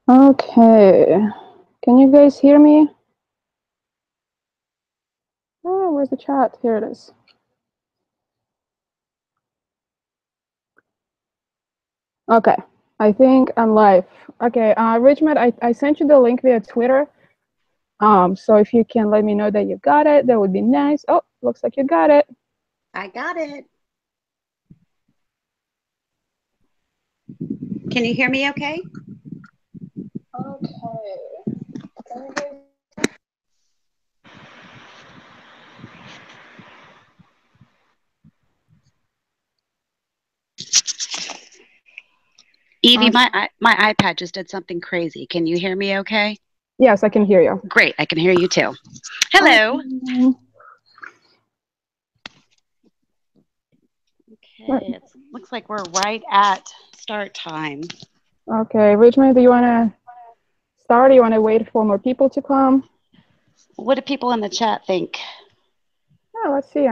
Okay. Can you guys hear me? Oh, where's the chat? Here it is. Okay. I think I'm live. Okay. Richmond, I sent you the link via Twitter. So if you can let me know that you got it, that would be nice. Oh, looks like you got it. I got it. Can you hear me okay? Okay. Evie, my iPad just did something crazy. Can you hear me okay? Yes, I can hear you. Great, I can hear you too. Hello. Okay, it looks like we're right at start time. Okay, Richmond, do you want to start? Or you want to wait for more people to come? What do people in the chat think? Oh, let's see.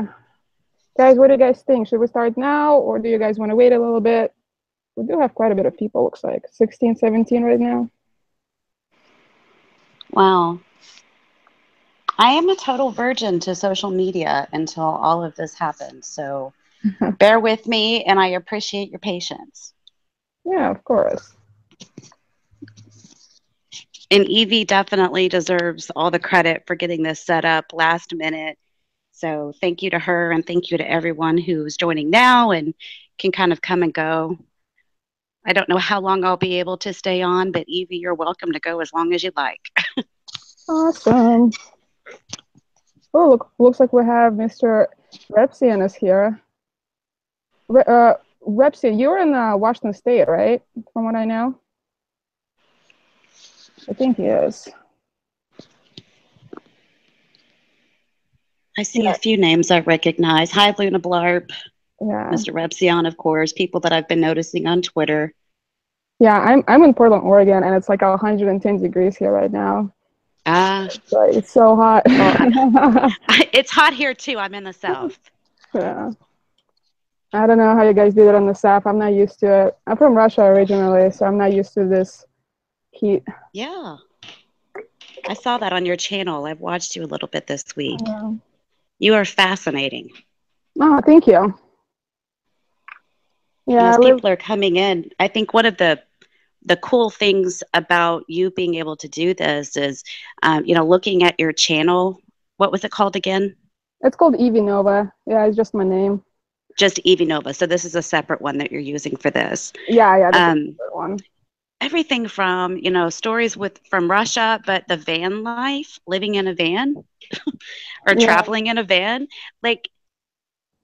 Guys, what do you guys think? Should we start now, or do you guys want to wait a little bit? We do have quite a bit of people, looks like 16, 17 right now. Wow. I am a total virgin to social media until all of this happened. So bear with me, and I appreciate your patience. Yeah, of course. And Evie definitely deserves all the credit for getting this set up last minute. So thank you to her, and thank you to everyone who's joining now and can kind of come and go. I don't know how long I'll be able to stay on, but Evie, you're welcome to go as long as you'd like. Awesome. Oh, looks like we have Mr. Repsian is here. Repsian, you're in Washington State, right? From what I know. I think he is. I see a few names I recognize. Hi, Luna Blarp. Yeah. Mr. Repsion, of course, people that I've been noticing on Twitter. Yeah, I'm in Portland, Oregon, and it's like 110 degrees here right now. It's so hot. Well, it's hot here too. I'm in the South. Yeah. I don't know how you guys do it on the South. I'm not used to it. I'm from Russia originally, so I'm not used to this heat. Yeah. I saw that on your channel. I've watched you a little bit this week. You are fascinating. Oh, thank you. Yeah, as people are coming in, I think one of the cool things about you being able to do this is, looking at your channel. What was it called again? It's called Evie Nova. Yeah, it's just my name. Just Evie Nova. So this is a separate one that you're using for this. Yeah, that's a separate one. Everything from, stories from Russia, but the van life, living in a van or traveling in a van, like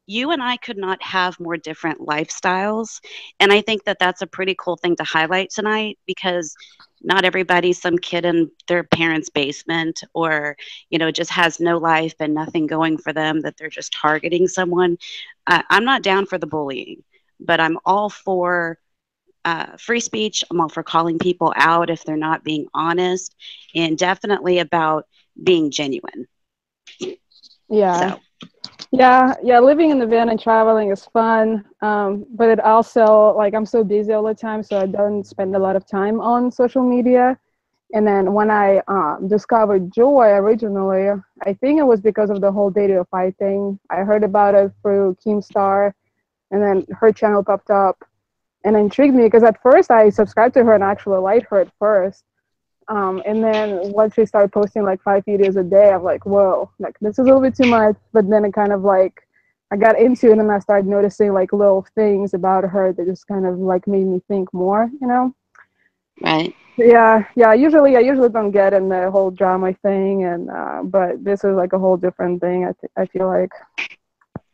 you and I could not have more different lifestyles. And I think that that's a pretty cool thing to highlight tonight, because not everybody's some kid in their parents' basement or, just has no life and nothing going for them, that they're just targeting someone. I'm not down for the bullying, but I'm all for free speech. I'm all for calling people out if they're not being honest, and definitely about being genuine. Yeah. So. Yeah, living in the van and traveling is fun, but it also, like, I'm so busy all the time, so I don't spend a lot of time on social media. And then when I discovered Joy originally, I think it was because of the whole Date or Fight thing. I heard about it through Keemstar, and then her channel popped up and intrigued me, because at first I subscribed to her and actually liked her at first. And then once she started posting like 5 videos a day, I'm like, whoa, like this is a little bit too much. But then it kind of like, I got into it and I started noticing like little things about her that just kind of like made me think more, Right. Yeah. I usually don't get in the whole drama thing, and but this is like a whole different thing. I feel like.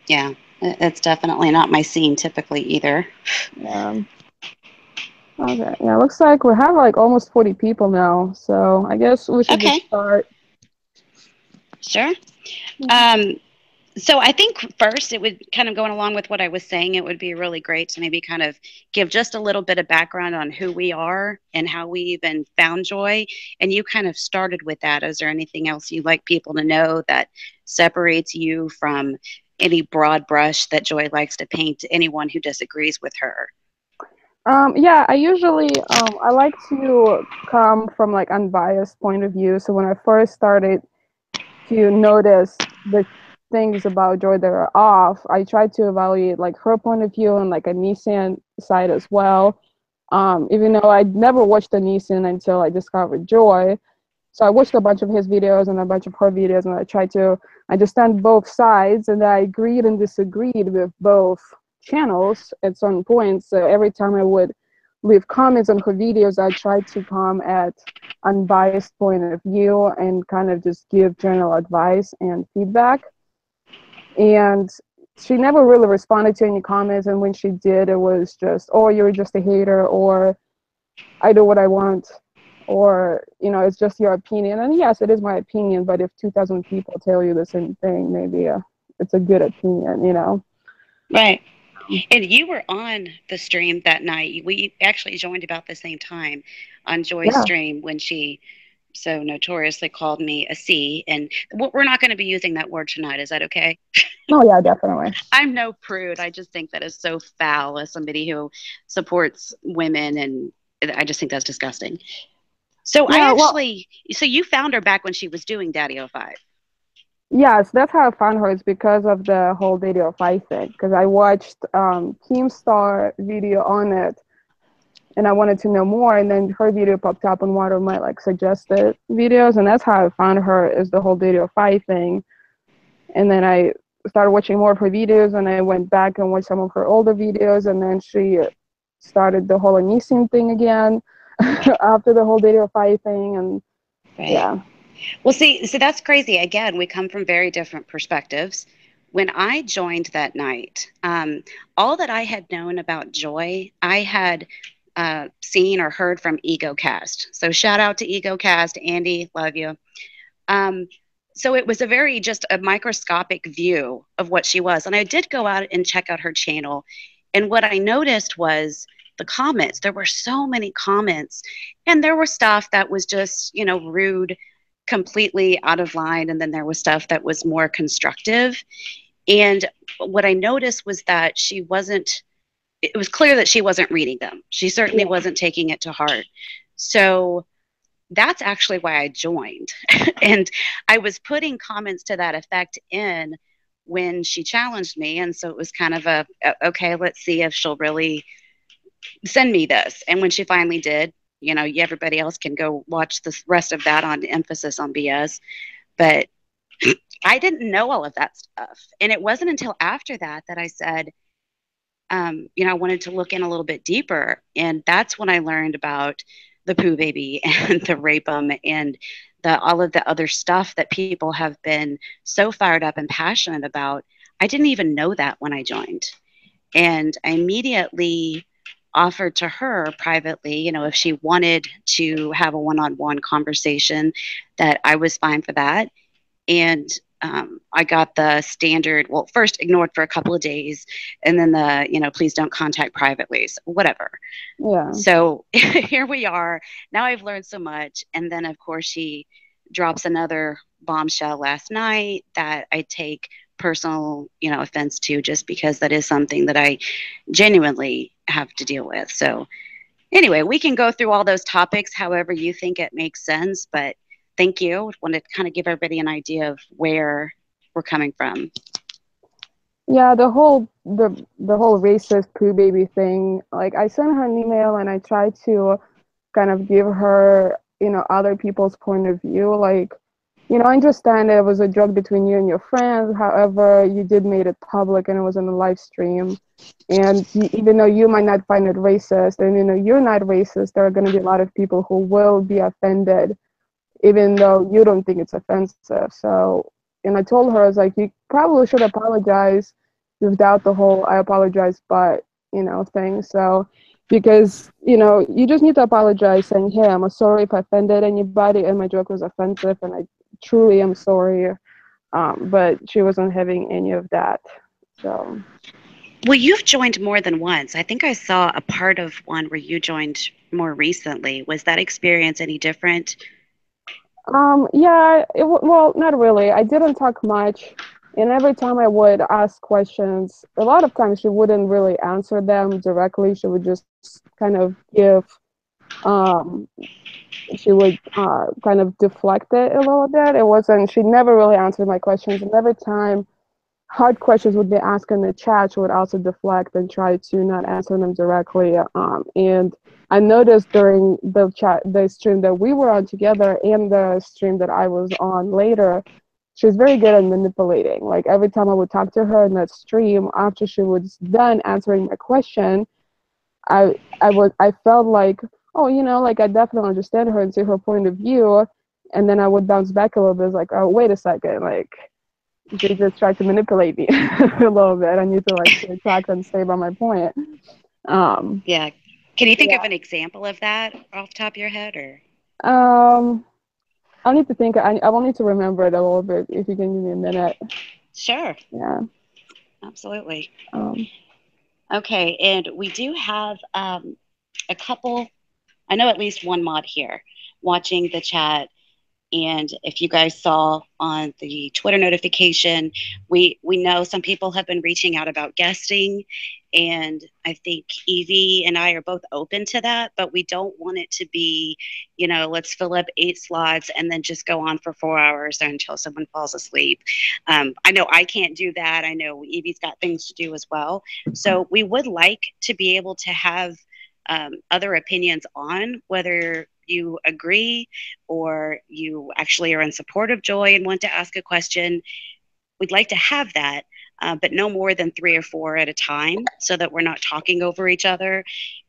Yeah, it's definitely not my scene typically either. Yeah. Okay. Yeah. Looks like we have like almost 40 people now, so I guess we should just start. Sure. So I think first, it would kind of, going along with what I was saying, it would be really great to maybe kind of give just a little bit of background on who we are and how we even found Joy. And you kind of started with that. Is there anything else you'd like people to know that separates you from any broad brush that Joy likes to paint to anyone who disagrees with her? Yeah, I usually I like to come from like unbiased point of view. So when I first started to notice the things about Joy that are off, I tried to evaluate like her point of view and like a Nissan side as well. Even though I'd never watched a Nissan until I discovered Joy. So I watched a bunch of his videos and a bunch of her videos, and I tried to understand both sides, and I agreed and disagreed with both channels at some points. So every time I would leave comments on her videos, I tried to come at unbiased point of view and kind of just give general advice and feedback. And she never really responded to any comments, and when she did, it was just, oh, you're just a hater, or I do what I want, or it's just your opinion. And yes, it is my opinion, but if 2,000 people tell you the same thing, maybe it's a good opinion. Right. And you were on the stream that night. We actually joined about the same time on Joy's Yeah. stream when she so notoriously called me a C. And we're not going to be using that word tonight. Is that okay? Oh yeah, definitely. I'm no prude. I just think that is so foul as somebody who supports women. And I just think that's disgusting. So Yeah, well, so you found her back when she was doing Daddy 05. yes, that's how I found her. It's because of the whole video fight thing. Because I watched Keemstar video on it, and I wanted to know more. And then her video popped up on one of my like suggested videos, and that's how I found her. Is the whole video fight thing. And then I started watching more of her videos, and I went back and watched some of her older videos, and then she started the whole Anisim thing again after the whole video fight thing, and Right. yeah. Well, see, so that's crazy. Again, we come from very different perspectives. When I joined that night, all that I had known about Joy, I had seen or heard from EgoCast. So shout out to EgoCast, Andy, love you. Um, so it was a very just a microscopic view of what she was. And I did go out and check out her channel. And what I noticed was the comments. There were so many comments, and there were stuff that was just, rude, completely out of line. And then there was stuff that was more constructive. And what I noticed was that it was clear that she wasn't reading them. She certainly Yeah. wasn't taking it to heart. So that's actually why I joined. And I was putting comments to that effect in when she challenged me. And so it was kind of okay, let's see if she'll really send me this. And when she finally did, everybody else can go watch the rest of that on emphasis on BS. But I didn't know all of that stuff. And it wasn't until after that that I said, I wanted to look in a little bit deeper. And that's when I learned about the poo baby and the rapum and all of the other stuff that people have been so fired up and passionate about. I didn't even know that when I joined. And I immediately offered to her privately, if she wanted to have a one-on-one conversation, that I was fine for that. And I got the standard, well, first ignored for a couple of days, and then please don't contact privately, so whatever. Yeah. So here we are. Now I've learned so much. And then, of course, she drops another bombshell last night that I take personal, offense to, just because that is something that I genuinely have to deal with. So anyway, we can go through all those topics however you think it makes sense, but thank you. I want to kind of give everybody an idea of where we're coming from. Yeah, the whole racist poo baby thing. Like I sent her an email and I tried to kind of give her, other people's point of view. Like, I understand it was a joke between you and your friends. However, you did made it public and it was on a live stream. And even though you might not find it racist, and you're not racist, there are going to be a lot of people who will be offended, even though you don't think it's offensive. So, and I told her, I was like, you probably should apologize without the whole "I apologize," but thing. So, because you just need to apologize, saying, "Hey, I'm sorry if I offended anybody, and my joke was offensive, and I truly am sorry." But she wasn't having any of that. So. Well, you've joined more than once. I think I saw a part of one where you joined more recently. Was that experience any different? Yeah, well, not really. I didn't talk much And every time I would ask questions, a lot of times she wouldn't really answer them directly. She would just kind of give, um, she would kind of deflect it a little bit. It wasn't, she never really answered my questions. And every time hard questions would be asked in the chat, she would also deflect and try to not answer them directly. And I noticed during the stream that we were on together and the stream that I was on later, she was very good at manipulating. Like every time I would talk to her in that stream, after she was done answering my question, I felt like, oh, like I definitely understand her and see her point of view. And then I would bounce back a little bit, like, oh, wait a second, like they just tried to manipulate me a little bit. I need to like stay track and stay by my point. Yeah. Can you think Yeah. of an example of that off the top of your head, or? Um, I need to think. I will need to remember it a little bit. If you can give me a minute. Sure. Yeah. Absolutely. Um, Okay, and we do have a couple, I know at least one mod here watching the chat. And if you guys saw on the Twitter notification, we know some people have been reaching out about guesting. And I think Evie and I are both open to that, but we don't want it to be, let's fill up 8 slots and then just go on for 4 hours until someone falls asleep. I know I can't do that. I know Evie's got things to do as well. So we would like to be able to have other opinions on whether you agree or you actually are in support of Joy and want to ask a question. We'd like to have that, but no more than 3 or 4 at a time so that we're not talking over each other.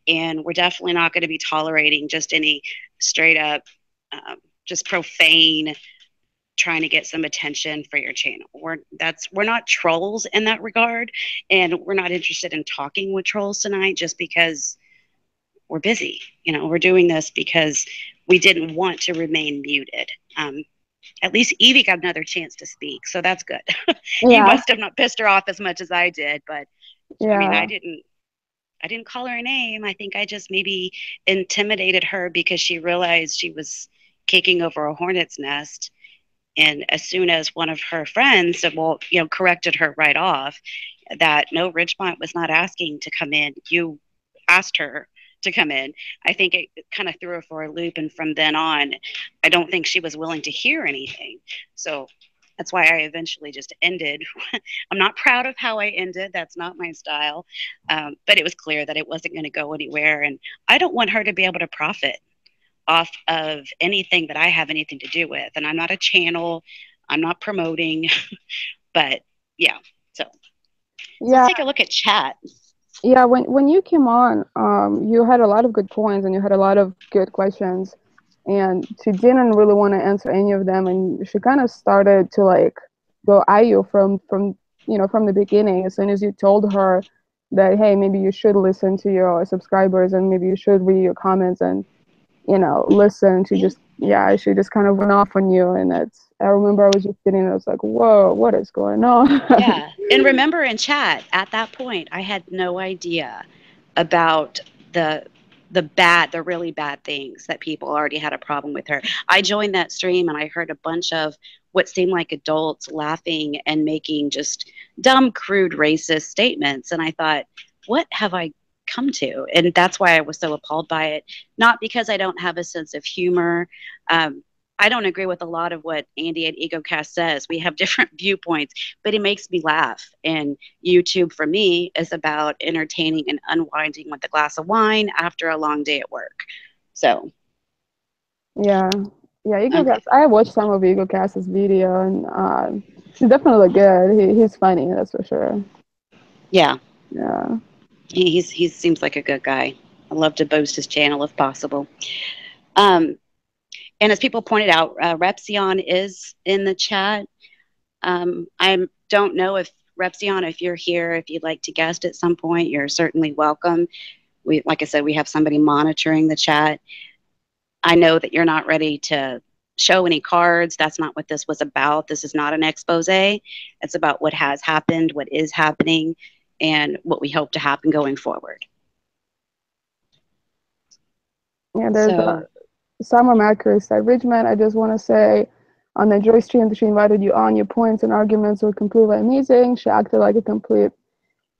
And we're definitely not going to be tolerating just any straight up, just profane trying to get some attention for your channel. We're not trolls in that regard, and we're not interested in talking with trolls tonight just because we're busy. We're doing this because we didn't want to remain muted. At least Evie got another chance to speak, so that's good. You yeah. must have not pissed her off as much as I did, but I mean, Yeah. I didn't call her a name. I think I just maybe intimidated her because she realized she was kicking over a hornet's nest. And as soon as one of her friends said, well, corrected her right off that no, Ridgemont was not asking to come in. You asked her to come in. I think it kind of threw her for a loop. And from then on, I don't think she was willing to hear anything. So that's why I eventually just ended. I'm not proud of how I ended. That's not my style. But it was clear that it wasn't going to go anywhere. And I don't want her to be able to profit off of anything that I have anything to do with. And I'm not a channel. I'm not promoting. But yeah. So Yeah. let's take a look at chat. Yeah. When you came on, you had a lot of good points and you had a lot of good questions, and she didn't really want to answer any of them, and she kind of started to like go at you from the beginning. As soon as you told her that, hey, maybe you should listen to your subscribers and maybe you should read your comments and listen, she just kind of went off on you. And I remember I was just sitting there, I was like, whoa, what is going on? Yeah. And remember in chat at that point, I had no idea about the really bad things that people already had a problem with her. I joined that stream and I heard a bunch of what seemed like adults laughing and making just dumb, crude, racist statements. And I thought, what have I come to? And that's why I was so appalled by it. Not because I don't have a sense of humor. I don't agree with a lot of what Andy at EgoCast says. We have different viewpoints, but it makes me laugh. And YouTube for me is about entertaining and unwinding with a glass of wine after a long day at work. So Yeah, EgoCast. I watched some of EgoCast's video, and he's definitely good. He's funny, that's for sure. Yeah, Yeah. he seems like a good guy. I love to boast his channel if possible. And as people pointed out, Repsion is in the chat. I don't know if Repsion, if you're here, if you'd like to guest at some point, you're certainly welcome. Like I said, we have somebody monitoring the chat. I know that you're not ready to show any cards. That's not what this was about. This is not an expose. It's about what has happened, what is happening, and what we hope to happen going forward. Yeah, there's Summer Macri said, Ridgemont, I just want to say, On the Joy stream, she invited you on. Your points and arguments were completely amazing. She acted like a complete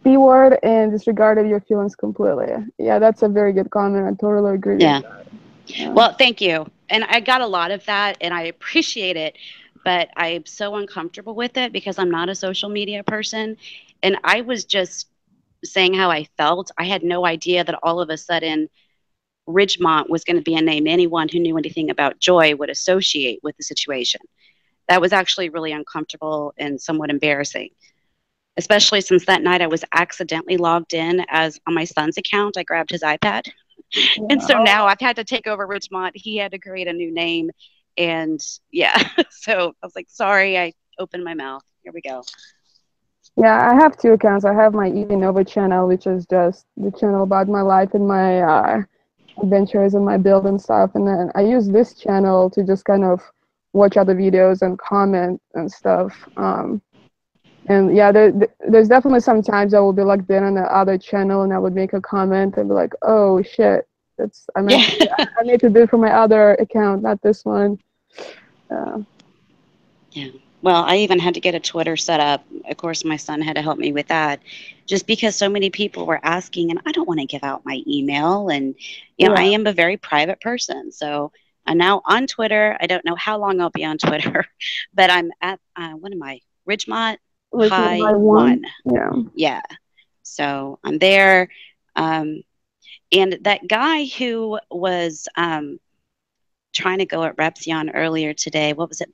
B-word and disregarded your feelings completely. Yeah, that's a very good comment. I totally agree with that. Yeah. Well, thank you. And I got a lot of that, and I appreciate it. But I'm so uncomfortable with it because I'm not a social media person. And I was just saying how I felt. I had no idea that all of a sudden Ridgemont was going to be a name anyone who knew anything about Joy would associate with the situation. That was actually really uncomfortable and somewhat embarrassing, especially since that night I was accidentally logged in as on my son's account. I grabbed his iPad. Yeah. And so now I've had to take over Ridgemont. He had to create a new name. And yeah, so I was like, sorry, I opened my mouth. Here we go. Yeah, I have 2 accounts. I have my Evie Nova channel, which is just the channel about my life and my adventures and my build and stuff. And then I use this channel to just kind of watch other videos and comment and stuff. And yeah, there's definitely some times I will be logged in on the other channel and I would make a comment and be like, oh shit, I need to do it for my other account, not this one. Yeah. Well, I even had to get a Twitter set up. Of course, my son had to help me with that just because so many people were asking, and I don't want to give out my email. And, you know, I am a very private person. So I'm now on Twitter. I don't know how long I'll be on Twitter, but I'm at, what am I? Ridgemont High 1. Yeah. Yeah. So I'm there. And that guy who was trying to go at Repsion earlier today, what was it?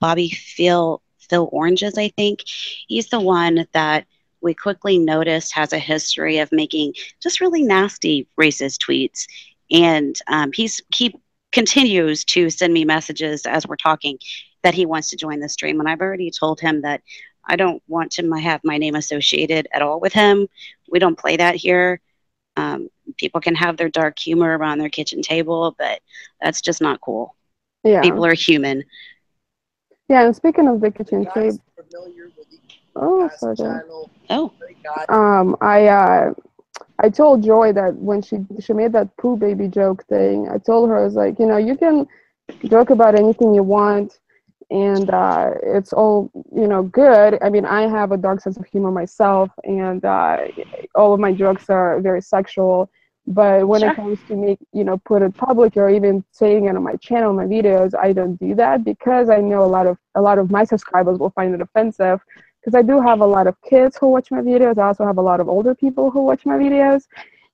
Phil Oranges, I think. He's the one that we quickly noticed has a history of making just really nasty racist tweets. And he continues to send me messages as we're talking that he wants to join the stream. And I've already told him that I don't want to have my name associated at all with him. We don't play that here. People can have their dark humor around their kitchen table, but that's just not cool. Yeah. People are human. Yeah, and speaking of the kitchen table, I told Joy that when she made that poo baby joke thing, I told her, I was like, you know, you can joke about anything you want, and it's all, you know, good. I mean, I have a dark sense of humor myself, and all of my jokes are very sexual. But when it comes to me, you know, put it public or even saying it on my channel, my videos, I don't do that because I know a lot of my subscribers will find it offensive. Because I do have a lot of kids who watch my videos. I also have a lot of older people who watch my videos,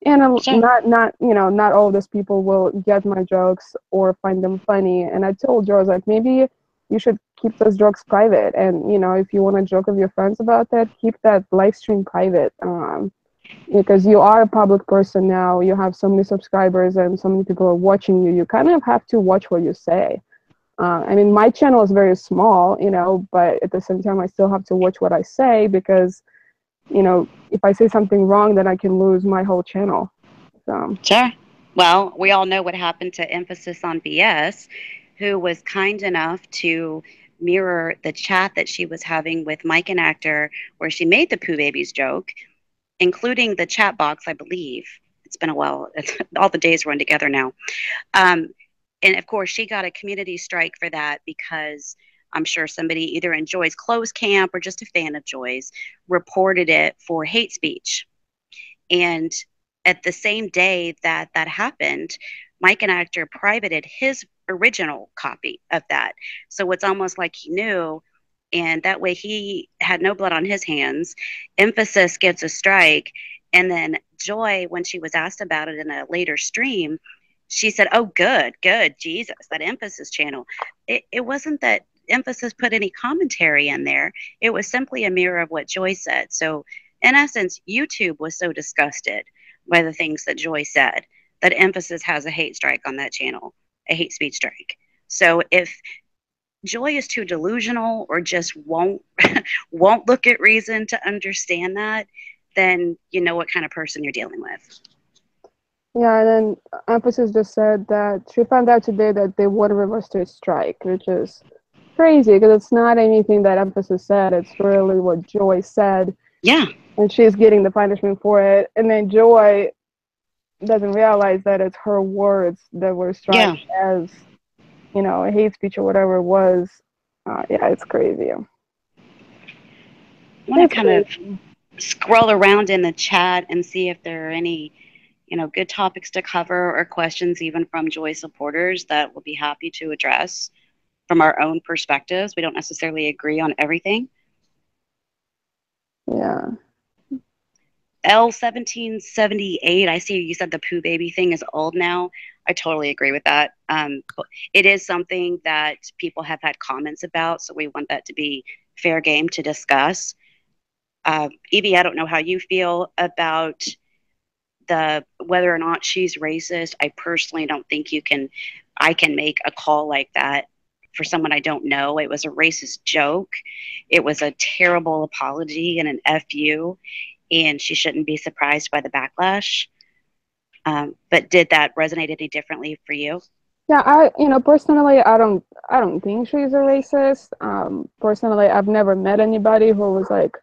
and not all of those people will get my jokes or find them funny. And I told Joe, I was like, maybe you should keep those jokes private. And you know, if you want to joke with your friends about that, keep that live stream private. Because you are a public person now, you have so many subscribers and so many people are watching you. You kind of have to watch what you say. I mean, my channel is very small, you know, but at the same time, I still have to watch what I say because, you know, if I say something wrong, then I can lose my whole channel. So. Sure. Well, we all know what happened to Emphasis on BS, who was kind enough to mirror the chat that she was having with Mike and Actor, where she made the Pooh Babies joke, including the chat box, I believe. It's been a while. All the days run together now. And of course, she got a community strike for that because I'm sure somebody either in Joy's closed camp or just a fan of Joy's reported it for hate speech. And at the same day that that happened, Mike and Actor privated his original copy of that. So it's almost like he knew, and that way he had no blood on his hands. Emphasis gets a strike. And then Joy, when she was asked about it in a later stream, she said, oh, good, Jesus, that Emphasis channel. It wasn't that Emphasis put any commentary in there. It was simply a mirror of what Joy said. So in essence, YouTube was so disgusted by the things that Joy said that Emphasis has a hate strike on that channel, a hate speech strike. So if Joy is too delusional or just won't look at reason to understand that, then you know what kind of person you're dealing with. Yeah, and then Emphasis just said that she found out today that they would reverse their strike, which is crazy because it's not anything that Emphasis said. It's really what Joy said. Yeah. And she's getting the punishment for it. And then Joy doesn't realize that it's her words that were struck as, you know, a hate speech or whatever it was. Yeah, it's crazy. I want to It's kind of crazy. scroll around in the chat and see if there are any, good topics to cover or questions even from Joy supporters that we'll be happy to address from our own perspectives. We don't necessarily agree on everything. Yeah. L1778, I see you said the poo baby thing is old now. I totally agree with that. It is something that people have had comments about, so we want that to be fair game to discuss. Evie, I don't know how you feel about the whether or not she's racist. I personally don't think I can make a call like that for someone I don't know. It was a racist joke. It was a terrible apology and an FU, and she shouldn't be surprised by the backlash. But did that resonate any differently for you? Yeah, personally, I don't think she's a racist. Personally, I've never met anybody who was like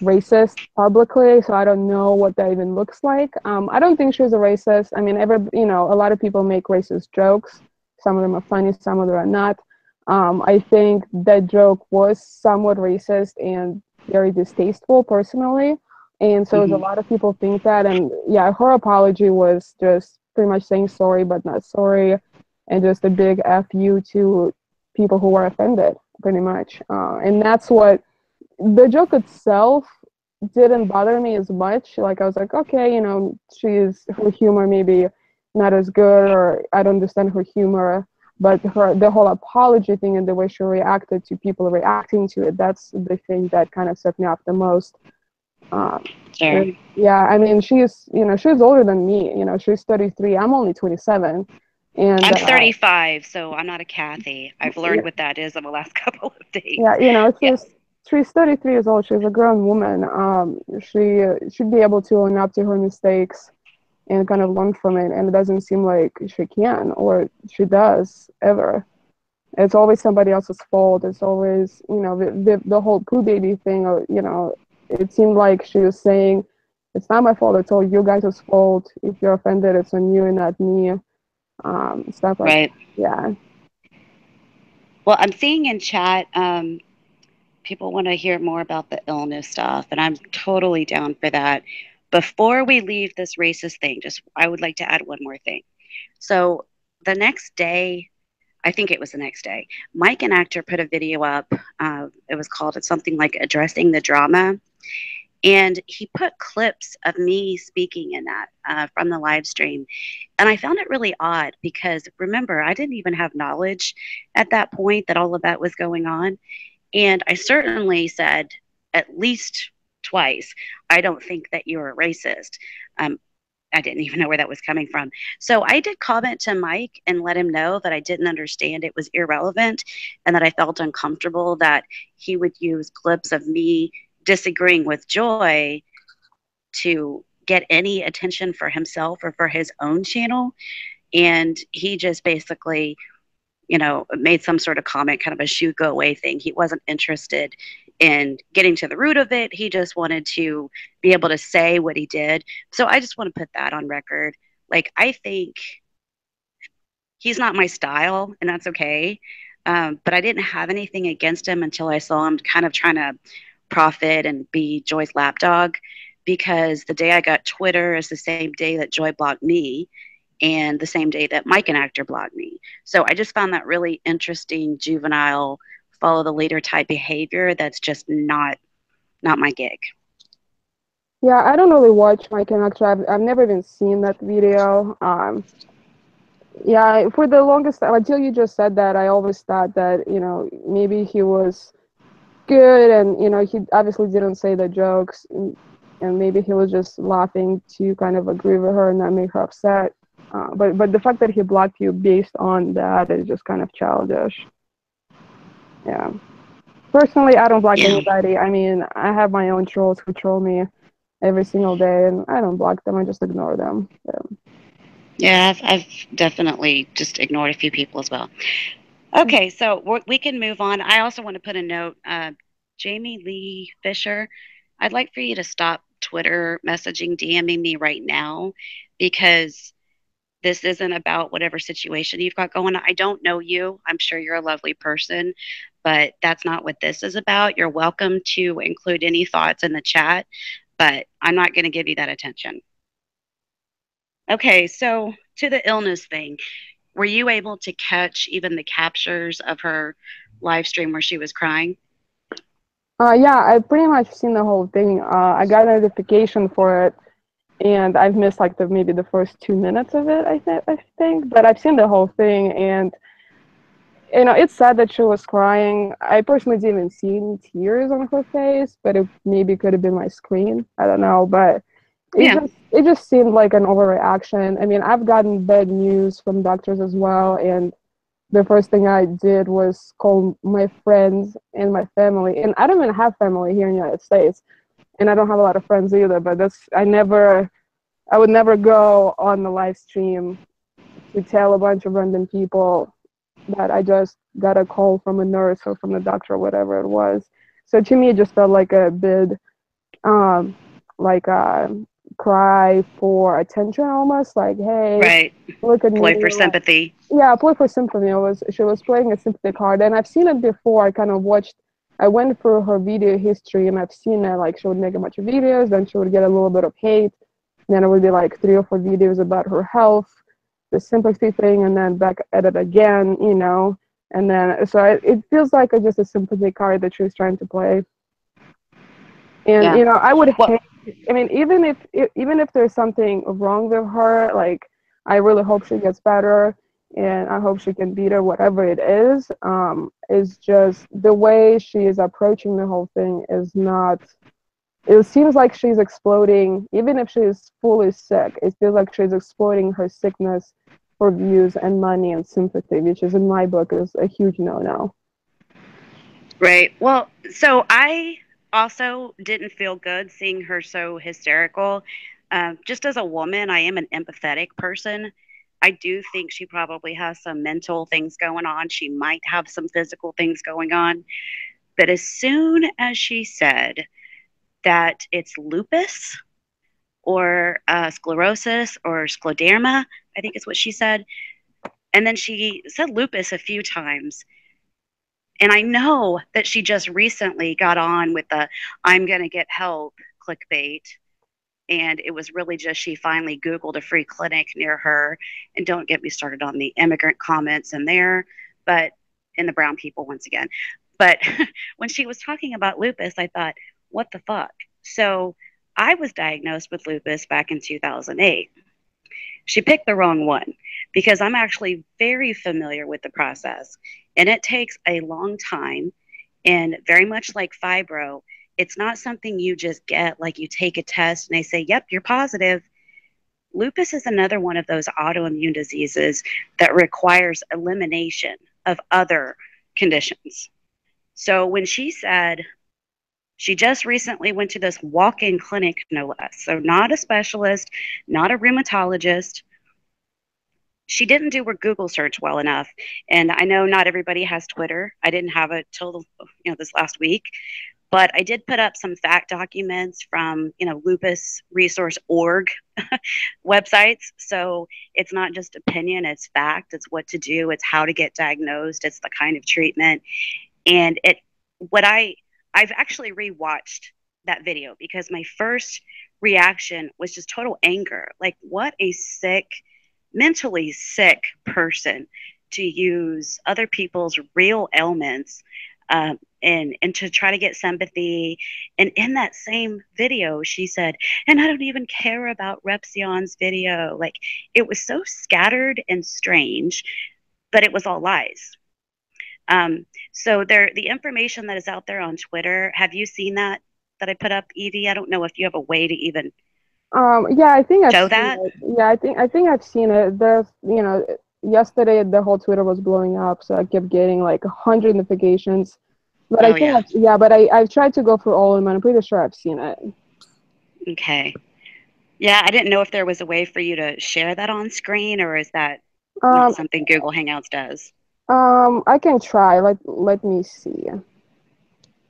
racist publicly, so I don't know what that even looks like. I don't think she's a racist. I mean, a lot of people make racist jokes. Some of them are funny, some of them are not. I think that joke was somewhat racist and very distasteful, personally. And so, a Mm-hmm. lot of people think that. And yeah, her apology was just pretty much saying sorry, but not sorry, and just a big F you to people who were offended, pretty much. And that's what the joke itself didn't bother me as much. Like I was like, okay, her humor maybe not as good, or I don't understand her humor. But the whole apology thing and the way she reacted to people reacting to it, that's the thing that kind of set me off the most. Um, Sure. and yeah, I mean, she's older than me. She's 33. I'm only 27. And I'm 35, so I'm not a Kathy. I've learned what that is in the last couple of days. yeah, Yeah, she's 33 years old. She's a grown woman. She should be able to own up to her mistakes and kind of learn from it. And it doesn't seem like she can, or she does ever. It's always somebody else's fault. It's always, the whole poo baby thing. Or it seemed like she was saying, "It's not my fault. It's all you guys' fault. If you're offended, it's on you and not me." Stuff like, right. yeah. Well, I'm seeing in chat, people want to hear more about the illness stuff, and I'm totally down for that. Before we leave this racist thing, just I would like to add one more thing. So the next day, I think it was the next day, Mike, an actor, put a video up. It was called it's something like addressing the drama. And he put clips of me speaking in that from the live stream. And I found it really odd because remember, I didn't even have knowledge at that point that all of that was going on. And I certainly said at least twice, I don't think that you're a racist. Um, I didn't even know where that was coming from. So I did comment to Mike and let him know that I didn't understand it was irrelevant and that I felt uncomfortable that he would use clips of me disagreeing with Joy to get any attention for himself or for his own channel. And he just basically, made some sort of comment, kind of a shoot go away thing. He wasn't interested in getting to the root of it. He just wanted to be able to say what he did. So I just want to put that on record. Like, I think he's not my style, and that's okay. But I didn't have anything against him until I saw him kind of trying to profit and be Joy's lapdog. Because the day I got Twitter is the same day that Joy blocked me, and the same day that Mike and Actor blocked me. So I just found that really interesting, juvenile, follow the leader type behavior. That's just not my gig. Yeah, I don't really watch Mike and Actor. I've never even seen that video. Yeah, for the longest time, until you just said that, I always thought that, maybe he was good, and, he obviously didn't say the jokes, and maybe he was just laughing to kind of agree with her and not make her upset. But the fact that he blocked you based on that is just kind of childish. Yeah. Personally, I don't block Yeah. anybody. I mean, I have my own trolls who troll me every single day, and I don't block them. I just ignore them. So. Yeah, I've definitely just ignored a few people as well. Okay, so we can move on. I also want to put a note. Jamie Lee Fisher, I'd like for you to stop Twitter messaging, DMing me right now because This isn't about whatever situation you've got going on. I don't know you. I'm sure you're a lovely person, but that's not what this is about. You're welcome to include any thoughts in the chat, but I'm not going to give you that attention. Okay, so to the illness thing, were you able to catch even the captures of her live stream where she was crying? Yeah, I've pretty much seen the whole thing. I got a notification for it, and I've missed like maybe the first 2 minutes of it. I think, but I've seen the whole thing, and it's sad that she was crying. I personally didn't even see any tears on her face, but it maybe could have been my screen. I don't know, but Yeah. it just seemed like an overreaction. I mean, I've gotten bad news from doctors as well, and the first thing I did was call my friends and my family. And I don't even have family here in the United States, and I don't have a lot of friends either. But I would never go on the live stream to tell a bunch of random people that I just got a call from a nurse or from the doctor or whatever it was. So to me, it just felt like a bit, um, like a cry for attention, almost like, "Hey, Right. look at me!" Play for Like, sympathy. yeah, play for sympathy. She was playing a sympathy card, and I've seen it before. I went through her video history, and I've seen it. Like, she would make a bunch of videos, then she would get a little bit of hate, then it would be like 3 or 4 videos about her health, the sympathy thing, and then back at it again, and then so it feels like just a sympathy card that she was trying to play. And Yeah. I would Well, hate. I mean, even if there's something wrong with her, like, I really hope she gets better, and I hope she can beat her, whatever it is. Is just the way she is approaching the whole thing is not. It seems like she's exploding, even if she's fully sick. It feels like she's exploiting her sickness for views and money and sympathy, which is, in my book, is a huge no-no. right. Well, so I also didn't feel good seeing her so hysterical. Just as a woman, I am an empathetic person. I do think she probably has some mental things going on. She might have some physical things going on. But as soon as she said that it's lupus or sclerosis or scleroderma, I think is what she said. And then she said lupus a few times. And I know that she just recently got on with the "I'm going to get help" clickbait. And it was really just she finally Googled a free clinic near her. And don't get me started on the immigrant comments in there, but in the brown people once again. But when she was talking about lupus, I thought, what the fuck? So I was diagnosed with lupus back in 2008. She picked the wrong one because I'm actually very familiar with the process, and it takes a long time. And very much like fibro, it's not something you just get, like you take a test and they say, yep, you're positive. Lupus is another one of those autoimmune diseases that requires elimination of other conditions. So when she said she just recently went to this walk-in clinic, no less, so not a specialist, not a rheumatologist, she didn't do her Google search well enough. And I know not everybody has Twitter. I didn't have it till this last week, but I did put up some fact documents from lupus resource org websites. So it's not just opinion, it's fact, it's what to do, it's how to get diagnosed, it's the kind of treatment. And I've actually rewatched that video because my first reaction was just total anger. Like, what a mentally sick person to use other people's real ailments, and to try to get sympathy. And in that same video, she said, and I don't even care about Repsion's video. Like, it was so scattered and strange, but it was all lies. So the information that is out there on Twitter, have you seen that I put up, Evie? I don't know if you have a way to even Yeah, I think I've show seen that. it. Yeah, I think I've seen it. Yesterday the whole Twitter was blowing up, so I kept getting like 100 notifications. But I Oh think yeah. I've tried to go through all of them, and I'm pretty sure I've seen it. Okay. Yeah, I didn't know if there was a way for you to share that on screen, or is that not Um, something Google Hangouts does? I can try. Let me see.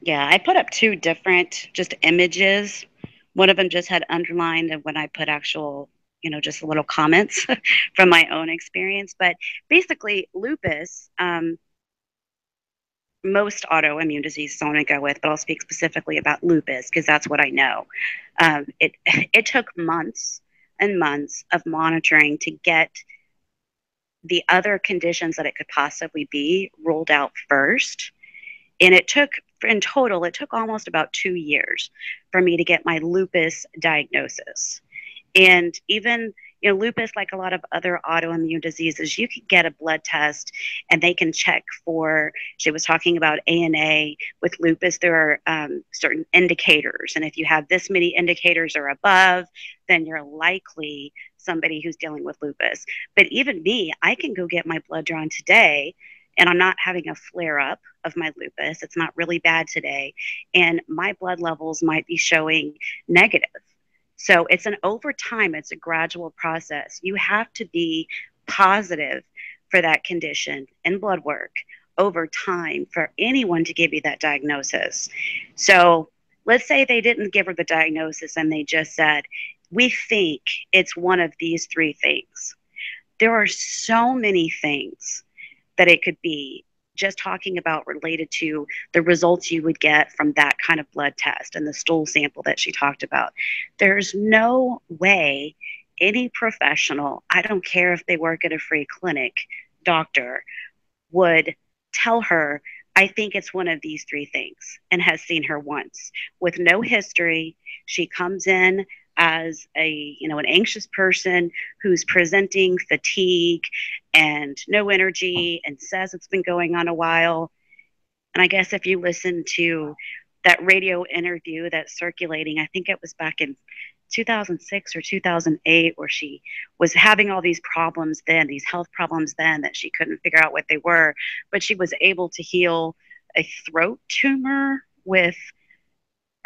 Yeah, I put up two different just images. One of them just had underlined, and when I put actual just little comments from my own experience. But basically, lupus, most autoimmune diseases I'm going to go with, but I'll speak specifically about lupus because that's what I know. It took months and months of monitoring to get the other conditions that it could possibly be ruled out first. And in total, it took almost about 2 years for me to get my lupus diagnosis. And even, lupus, like a lot of other autoimmune diseases, you can get a blood test and they can check for, she was talking about ANA. With lupus, there are certain indicators. And if you have this many indicators or above, then you're likely somebody who's dealing with lupus. But even me, I can go get my blood drawn today and I'm not having a flare up of my lupus. It's not really bad today. And my blood levels might be showing negative. So it's over time, it's a gradual process. You have to be positive for that condition in blood work over time for anyone to give you that diagnosis. So let's say they didn't give her the diagnosis and they just said, we think it's one of these 3 things. There are so many things that it could be, just talking about related to the results you would get from that kind of blood test and the stool sample that she talked about. There's no way any professional, I don't care if they work at a free clinic, doctor, would tell her, I think it's one of these 3 things, and has seen her once with no history. She comes in as an anxious person who's presenting fatigue and no energy and says it's been going on a while. And I guess if you listen to that radio interview that's circulating, I think it was back in 2006 or 2008, where she was having all these problems then, these health problems then, that she couldn't figure out what they were, but she was able to heal a throat tumor with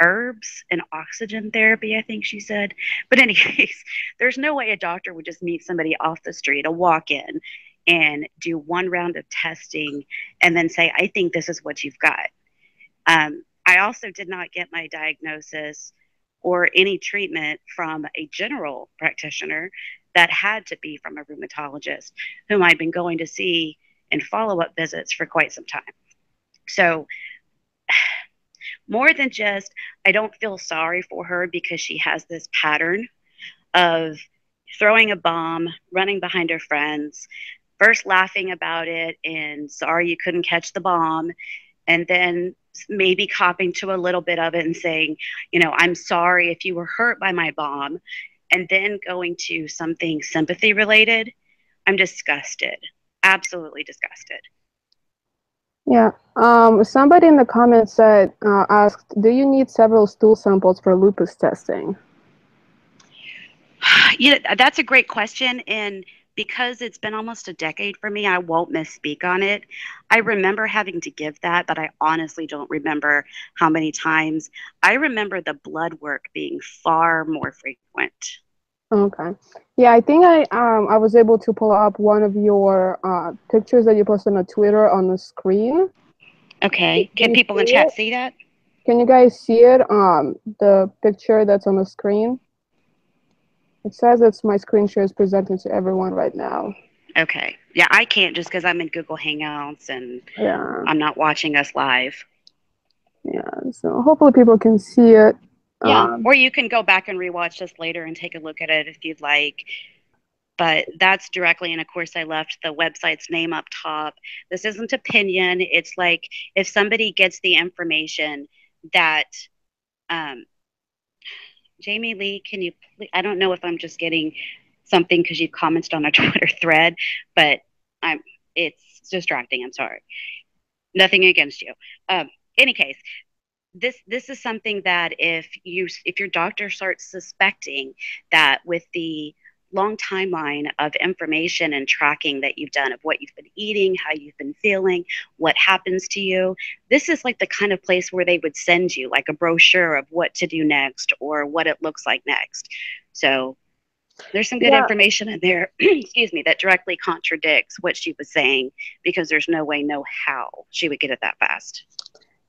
herbs and oxygen therapy, I think she said. But in any case, there's no way a doctor would just meet somebody off the street, a walk-in, and do 1 round of testing and then say, I think this is what you've got. I also did not get my diagnosis or any treatment from a general practitioner. That had to be from a rheumatologist whom I'd been going to see in follow-up visits for quite some time. So more than just, I don't feel sorry for her because she has this pattern of throwing a bomb, running behind her friends, first laughing about it and sorry you couldn't catch the bomb, and then maybe copping to a little bit of it and saying, I'm sorry if you were hurt by my bomb, and then going to something sympathy related. I'm disgusted, absolutely disgusted. Yeah. Somebody in the comments asked, do you need several stool samples for lupus testing? That's a great question. And because it's been almost a decade for me, I won't misspeak on it. I remember having to give that, but I honestly don't remember how many times. I remember the blood work being far more frequent. Okay. Yeah, I think I was able to pull up one of your pictures that you posted on Twitter on the screen. Okay. Can people in chat see that? Can you guys see it? The picture that's on the screen. It says it's my screen share is presenting to everyone right now. Okay. Yeah, I can't just because I'm in Google Hangouts and yeah, I'm not watching us live. Yeah, so hopefully people can see it. Yeah, or you can go back and rewatch this later and take a look at it if you'd like. But that's directly, and of course I left the website's name up top. This isn't opinion. It's like if somebody gets the information that, Jamie Lee, can you, I don't know if I'm just getting something because you commented on a Twitter thread, but it's distracting. I'm sorry. Nothing against you. Any case, this is something that if your doctor starts suspecting that with the long timeline of information and tracking that you've done of what you've been eating, how you've been feeling, what happens to you, this is like the kind of place where they would send you like a brochure of what to do next or what it looks like next. So there's some good information in there, excuse me, that directly contradicts what she was saying, because there's no way, no how she would get it that fast.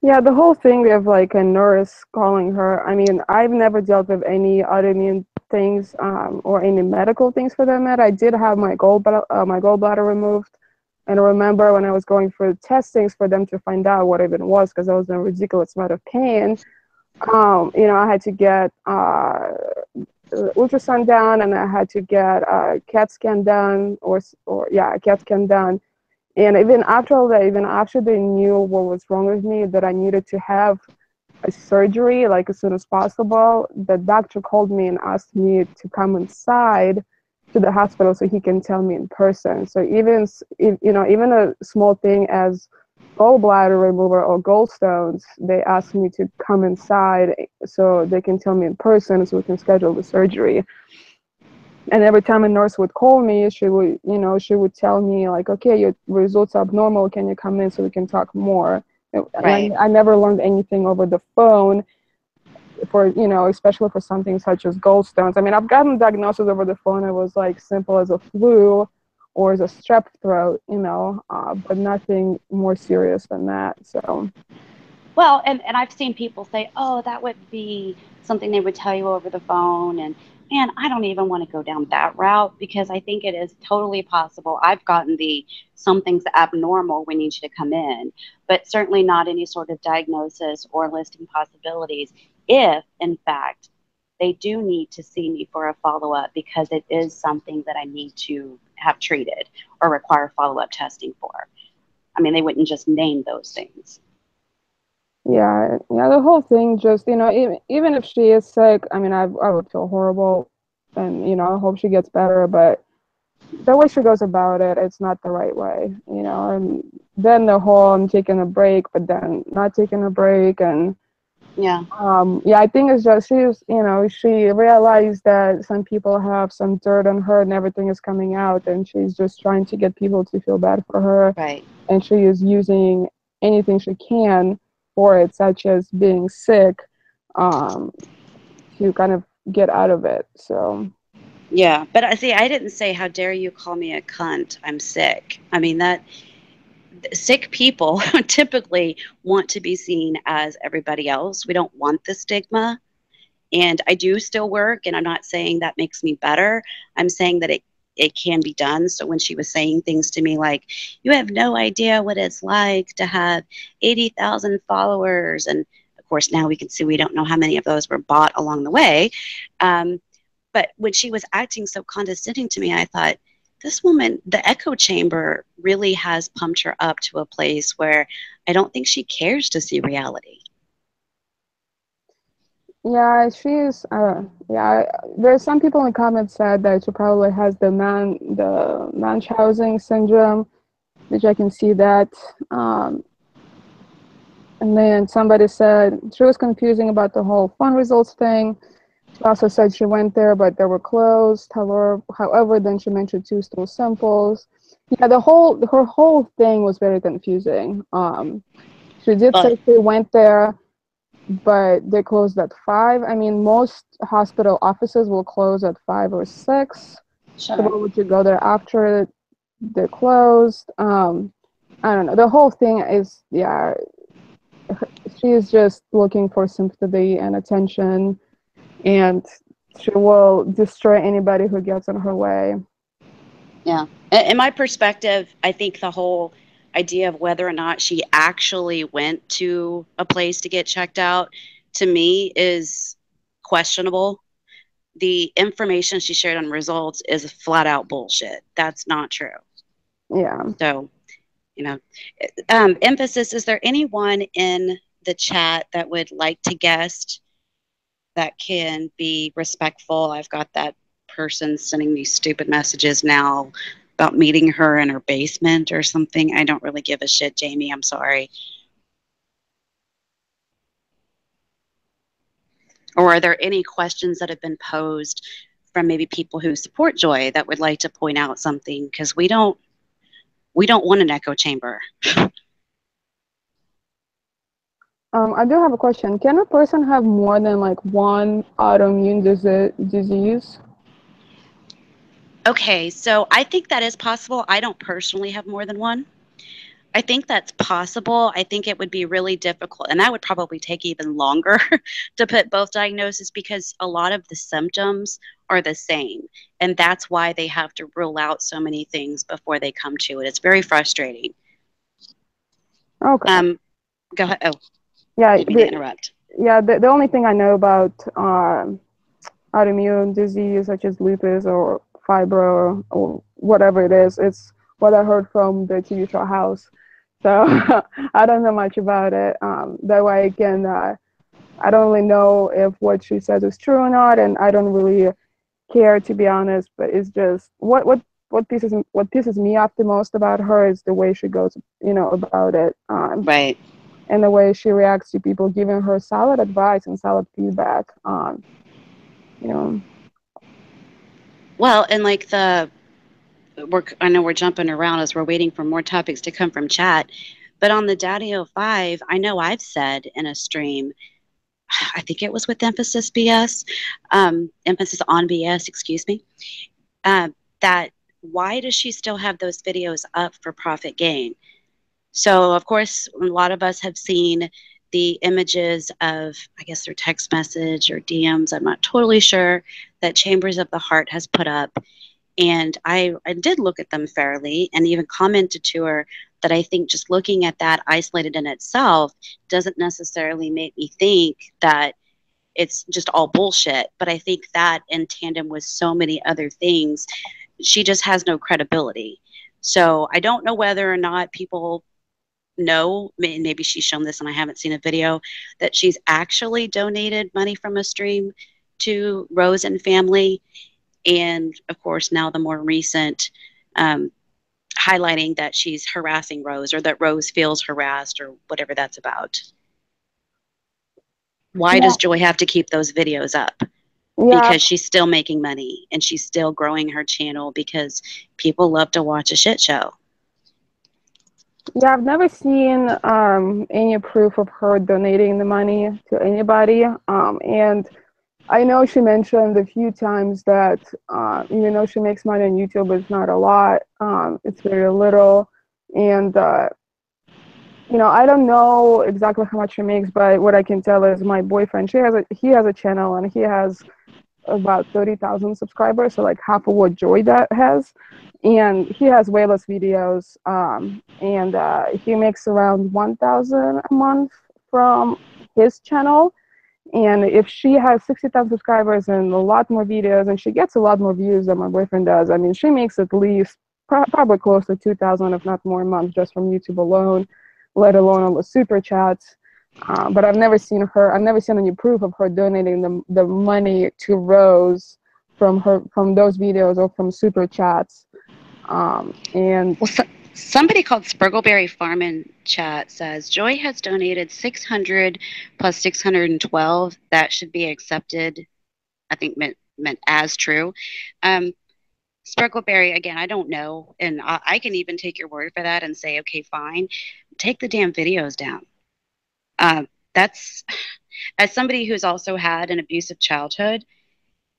Yeah, the whole thing of like a nurse calling her, I mean, I've never dealt with any autoimmune things or any medical things for that matter. I did have my gallbladder removed. And I remember when I was going for testings for them to find out what it even was, because I was in a ridiculous amount of pain. I had to get ultrasound done, and I had to get a CAT scan done, a CAT scan done. And even after all that, even after they knew what was wrong with me, that I needed to have a surgery like as soon as possible, the doctor called me and asked me to come inside to the hospital so he can tell me in person. So even a small thing as gallbladder removal or gallstones, they asked me to come inside so they can tell me in person so we can schedule the surgery. And every time a nurse would call me, she would tell me like, okay, your results are abnormal. Can you come in so we can talk more? Right. And I never learned anything over the phone for, especially for something such as gallstones. I mean, I've gotten diagnoses over the phone. It was like simple as a flu or as a strep throat, but nothing more serious than that. So. Well, and I've seen people say, oh, that would be something they would tell you over the phone. And I don't even want to go down that route because I think it is totally possible. I've gotten something's abnormal. We need you to come in, but certainly not any sort of diagnosis or listing possibilities. If, in fact, they do need to see me for a follow up because it is something that I need to have treated or require follow up testing for. I mean, they wouldn't just name those things. Yeah, the whole thing just, even if she is sick, I mean, I would feel horrible and, I hope she gets better, but the way she goes about it, it's not the right way, and then the whole I'm taking a break, but then not taking a break. And yeah, I think it's just she realized that some people have some dirt on her and everything is coming out, and she's just trying to get people to feel bad for her. right. And she is using anything she can for it, such as being sick, to kind of get out of it. So. Yeah, but I see. I didn't say, "How dare you call me a cunt? I'm sick." I mean that sick people typically want to be seen as everybody else. We don't want the stigma. And I do still work, and I'm not saying that makes me better. I'm saying that it can be done. So when she was saying things to me like, you have no idea what it's like to have 80,000 followers. And of course, now we can see we don't know how many of those were bought along the way. But when she was acting so condescending to me, I thought, this woman, the echo chamber really has pumped her up to a place where I don't think she cares to see reality. Yeah, she's. There's some people in the comments said that she probably has the Munchausen syndrome, which I can see that. And then somebody said she was confusing about the whole fund results thing. She also said she went there, but they were closed. However, then she mentioned 2 stool samples. Yeah, her whole thing was very confusing. She did say she went there, but they closed at 5. I mean, most hospital offices will close at 5 or 6. Sure. So why would you go there after they're closed? I don't know. The whole thing is, yeah, she's just looking for sympathy and attention, and she will destroy anybody who gets in her way. Yeah. In my perspective, I think the whole idea of whether or not she actually went to a place to get checked out, to me, is questionable. The information she shared on results is flat out bullshit. That's not true. Yeah. So, emphasis, is there anyone in the chat that would like to guest that can be respectful? I've got that person sending me stupid messages now about meeting her in her basement or something. I don't really give a shit, Jamie. I'm sorry. Or are there any questions that have been posed from maybe people who support Joy that would like to point out something? Because we don't want an echo chamber. I do have a question. Can a person have more than like one autoimmune disease? Okay, so I think that is possible. I don't personally have more than one. I think that's possible. I think it would be really difficult, and that would probably take even longer to put both diagnoses because a lot of the symptoms are the same. And that's why they have to rule out so many things before they come to it. It's very frustrating. Okay. Go ahead. Oh, Yeah. didn't mean to interrupt. The only thing I know about autoimmune disease such as lupus or fibro or whatever it is, it's what I heard from the TV show House. So I don't know much about it. That way, again, I don't really know if what she says is true or not, and I don't really care, to be honest. But it's just what pisses me off the most about her is the way she goes, about it, Right. and the way she reacts to people giving her solid advice and solid feedback. You know. Well, and like I know we're jumping around as we're waiting for more topics to come from chat, but on the Daddy 05, I know I've said in a stream, I think it was with emphasis on BS, excuse me, that why does she still have those videos up for profit gain? So, of course, a lot of us have seen the images of, I guess, their text message or DMs, I'm not totally sure, that Chambers of the Heart has put up. And I did look at them fairly and even commented to her that I think just looking at that isolated in itself doesn't necessarily make me think that it's just all bullshit. But I think that in tandem with so many other things, she just has no credibility. So I don't know whether or not people know, maybe she's shown this and I haven't seen a video, that she's actually donated money from a stream to Rose and family. And of course, now the more recent highlighting that she's harassing Rose or that Rose feels harassed or whatever that's about. Why does Joy have to keep those videos up? Yeah. Because she's still making money and she's still growing her channel because people love to watch a shit show. Yeah, I've never seen any proof of her donating the money to anybody. And I know she mentioned a few times that even though she makes money on YouTube, it's not a lot. It's very little. And, I don't know exactly how much she makes, but what I can tell is my boyfriend, he has a channel and he has about 30,000 subscribers, so like half of what Joy has. And he has way less videos, and he makes around 1,000 a month from his channel. And if she has 60,000 subscribers and a lot more videos, and she gets a lot more views than my boyfriend does, I mean, she makes at least probably close to 2,000, if not more, a month just from YouTube alone, let alone all the super chats. But I've never seen any proof of her donating the money to Rose from those videos or from super chats. And somebody called Sparkleberry Farm in chat says Joy has donated 600 plus 612. That should be accepted. I think meant as true. Sparkleberry, again, I don't know, and I can even take your word for that and say, okay, fine, take the damn videos down. That's, as somebody who's also had an abusive childhood,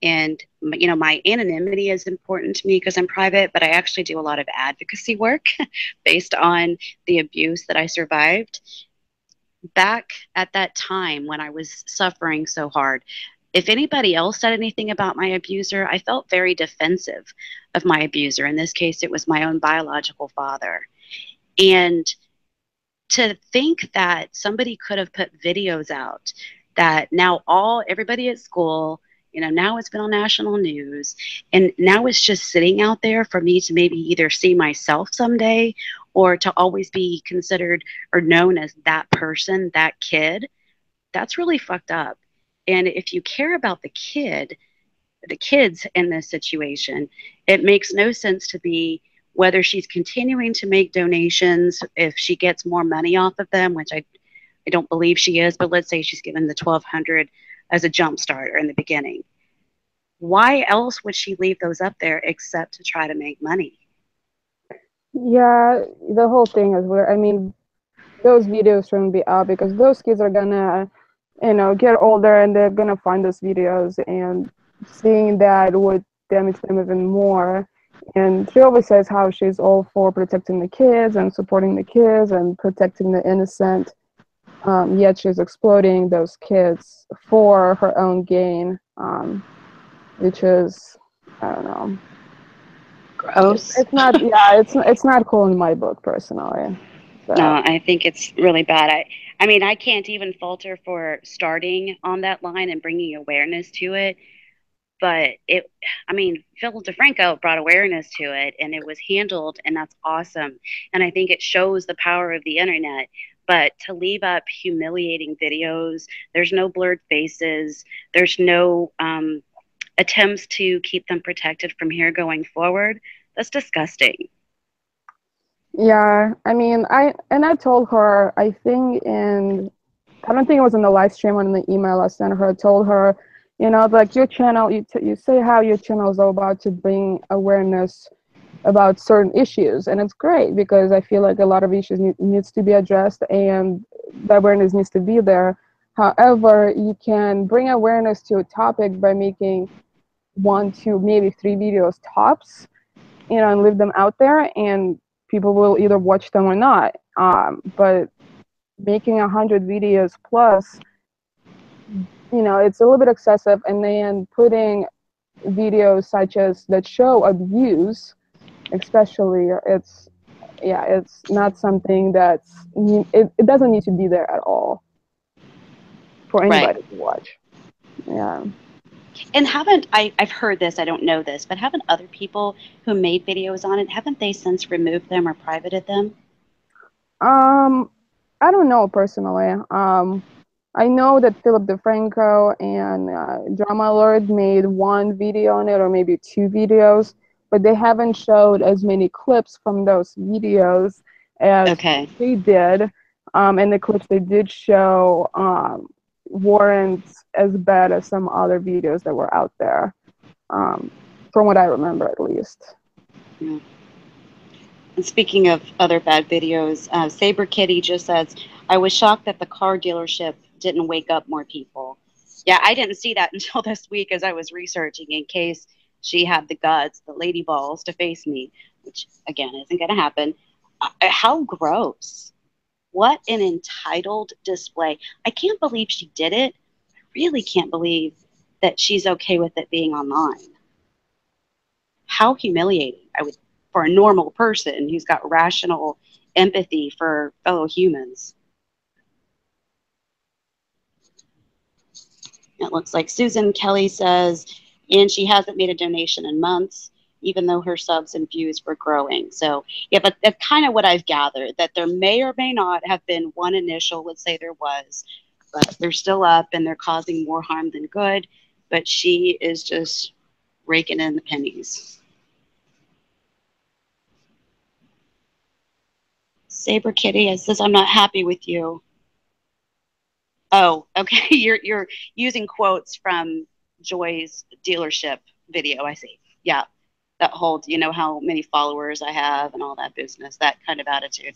and my anonymity is important to me because I'm private, but I actually do a lot of advocacy work based on the abuse that I survived. Back at that time when I was suffering so hard, if anybody else said anything about my abuser, I felt very defensive of my abuser. In this case, it was my own biological father. And to think that somebody could have put videos out that now everybody at school, now it's been on national news, and now it's just sitting out there for me to maybe either see myself someday or to always be considered or known as that person, that kid, that's really fucked up. And if you care about the kids in this situation, it makes no sense to be whether she's continuing to make donations, if she gets more money off of them, which I don't believe she is, but let's say she's given the $1,200 as a jump start or in the beginning. Why else would she leave those up there except to try to make money? yeah, the whole thing is where, I mean, those videos shouldn't be out because those kids are gonna, get older and they're gonna find those videos, and seeing that would damage them even more. And she always says how she's all for protecting the kids and supporting the kids and protecting the innocent. Yet she's exploiting those kids for her own gain. which is, I don't know. Gross. It's not, yeah, it's not cool in my book personally. So No, I think it's really bad. I mean, I can't even falter for starting on that line and bringing awareness to it. But I mean, Phil DeFranco brought awareness to it and it was handled, and that's awesome. And I think it shows the power of the internet. But to leave up humiliating videos, there's no blurred faces, there's no attempts to keep them protected from here going forward. That's disgusting. yeah, I mean, I told her, I don't think it was in the live stream or in the email I sent her. I told her, like your channel, you say how your channel is all about to bring awareness about certain issues, and it's great because I feel like a lot of issues needs to be addressed and the awareness needs to be there. However, you can bring awareness to a topic by making 1, 2, maybe 3 videos tops, and leave them out there, and people will either watch them or not. But making 100 videos plus, it's a little bit excessive. And then putting videos such as that show abuse, especially, it's not something it doesn't need to be there at all for Right. anybody to watch. Yeah. And I've heard this, I don't know this, but haven't other people who made videos on it, haven't they since removed them or privated them? I don't know personally. I know that Philip DeFranco and Drama Lord made 1 video on it, or maybe 2 videos, but they haven't showed as many clips from those videos as Okay. they did. And the clips they did show weren't as bad as some other videos that were out there, from what I remember at least. Yeah. And speaking of other bad videos, Saber Kitty just says, I was shocked that the car dealership didn't wake up more people. Yeah, I didn't see that until this week as I was researching in case she had the guts, the lady balls to face me, which again isn't going to happen. How gross. What an entitled display. I can't believe she did it. I really can't believe that she's okay with it being online. How humiliating. I would for a normal person who's got rational empathy for fellow humans. It looks like Susan Kelly says, and she hasn't made a donation in months, even though her subs and views were growing. So, yeah, but that's kind of what I've gathered, that there may or may not have been one initial, let's say there was, but they're still up and they're causing more harm than good. But she is just raking in the pennies. Saber Kitty says, I'm not happy with you. Oh, okay. You're using quotes from Joy's dealership video. I see. Yeah, that whole, you know how many followers I have and all that business, that kind of attitude.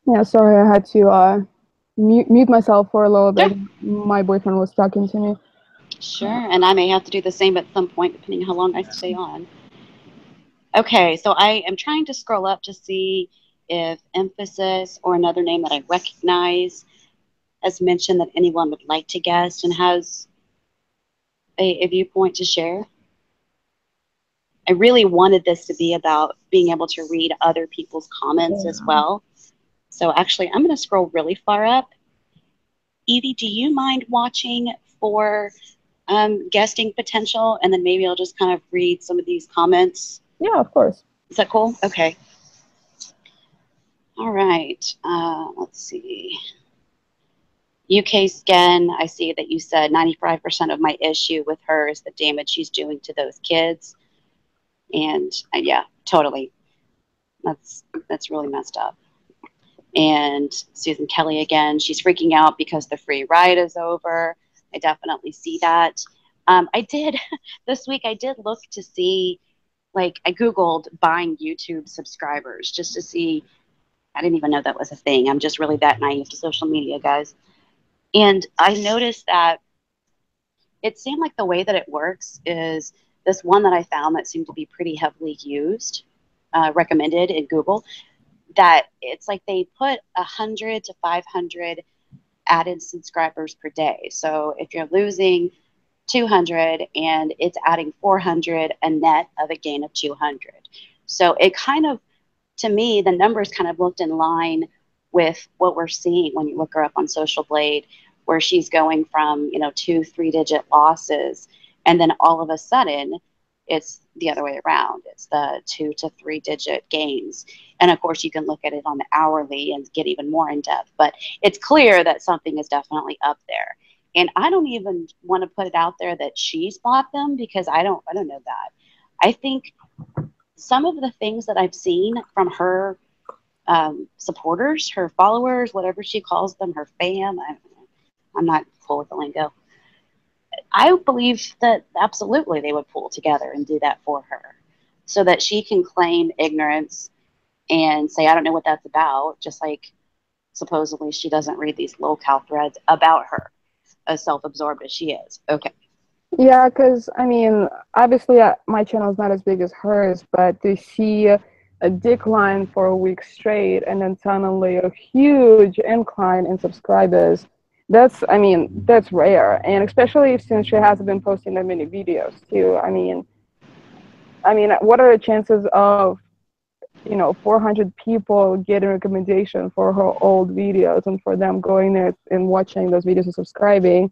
Yeah, sorry, I had to mute myself for a little Sure. bit. My boyfriend was talking to me. Sure. And I may have to do the same at some point, depending how long I stay on. Okay, so I am trying to scroll up to see if emphasis or another name that I recognize has mentioned that anyone would like to guest and has a viewpoint to share. I really wanted this to be about being able to read other people's comments as well. So actually, I'm going to scroll really far up. Evie, do you mind watching for guesting potential? And then maybe I'll just kind of read some of these comments. Yeah, of course. Is that cool? Okay. All right. Let's see. UK Scan, I see that you said 95% of my issue with her is the damage she's doing to those kids. And yeah, totally. That's really messed up. And Susan Kelly again, she's freaking out because the free ride is over. I definitely see that. I did this week, I did look to see, like, I Googled buying YouTube subscribers just to see. I didn't even know that was a thing. I'm just really that naive to social media, guys. And I noticed that it seemed like the way that it works is this one that I found that seemed to be pretty heavily used, recommended in Google, that it's like they put 100 to 500 added subscribers per day. So if you're losing 200, and it's adding 400, a net of a gain of 200. So it kind of, to me, the numbers kind of looked in line with what we're seeing when you look her up on Social Blade, where she's going from, 2-3 digit losses. And then all of a sudden, it's the other way around. It's the 2 to 3 digit gains. And of course, you can look at it on the hourly and get even more in depth. But it's clear that something is definitely up there. And I don't even want to put it out there that she's bought them, because I don't know that. I think some of the things that I've seen from her supporters, her followers, whatever she calls them, her fam, I'm not cool with the lingo. I believe that absolutely they would pull together and do that for her, so that she can claim ignorance and say, I don't know what that's about, just like supposedly she doesn't read these locale threads about her, as self-absorbed as she is. Okay. Yeah, because I mean, obviously, my channel is not as big as hers, but to see a decline for a week straight and then suddenly a huge incline in subscribers, I mean, that's rare. And especially since she hasn't been posting that many videos too. I mean, what are the chances of 400 people getting recommendation for her old videos and for them going there and watching those videos and subscribing?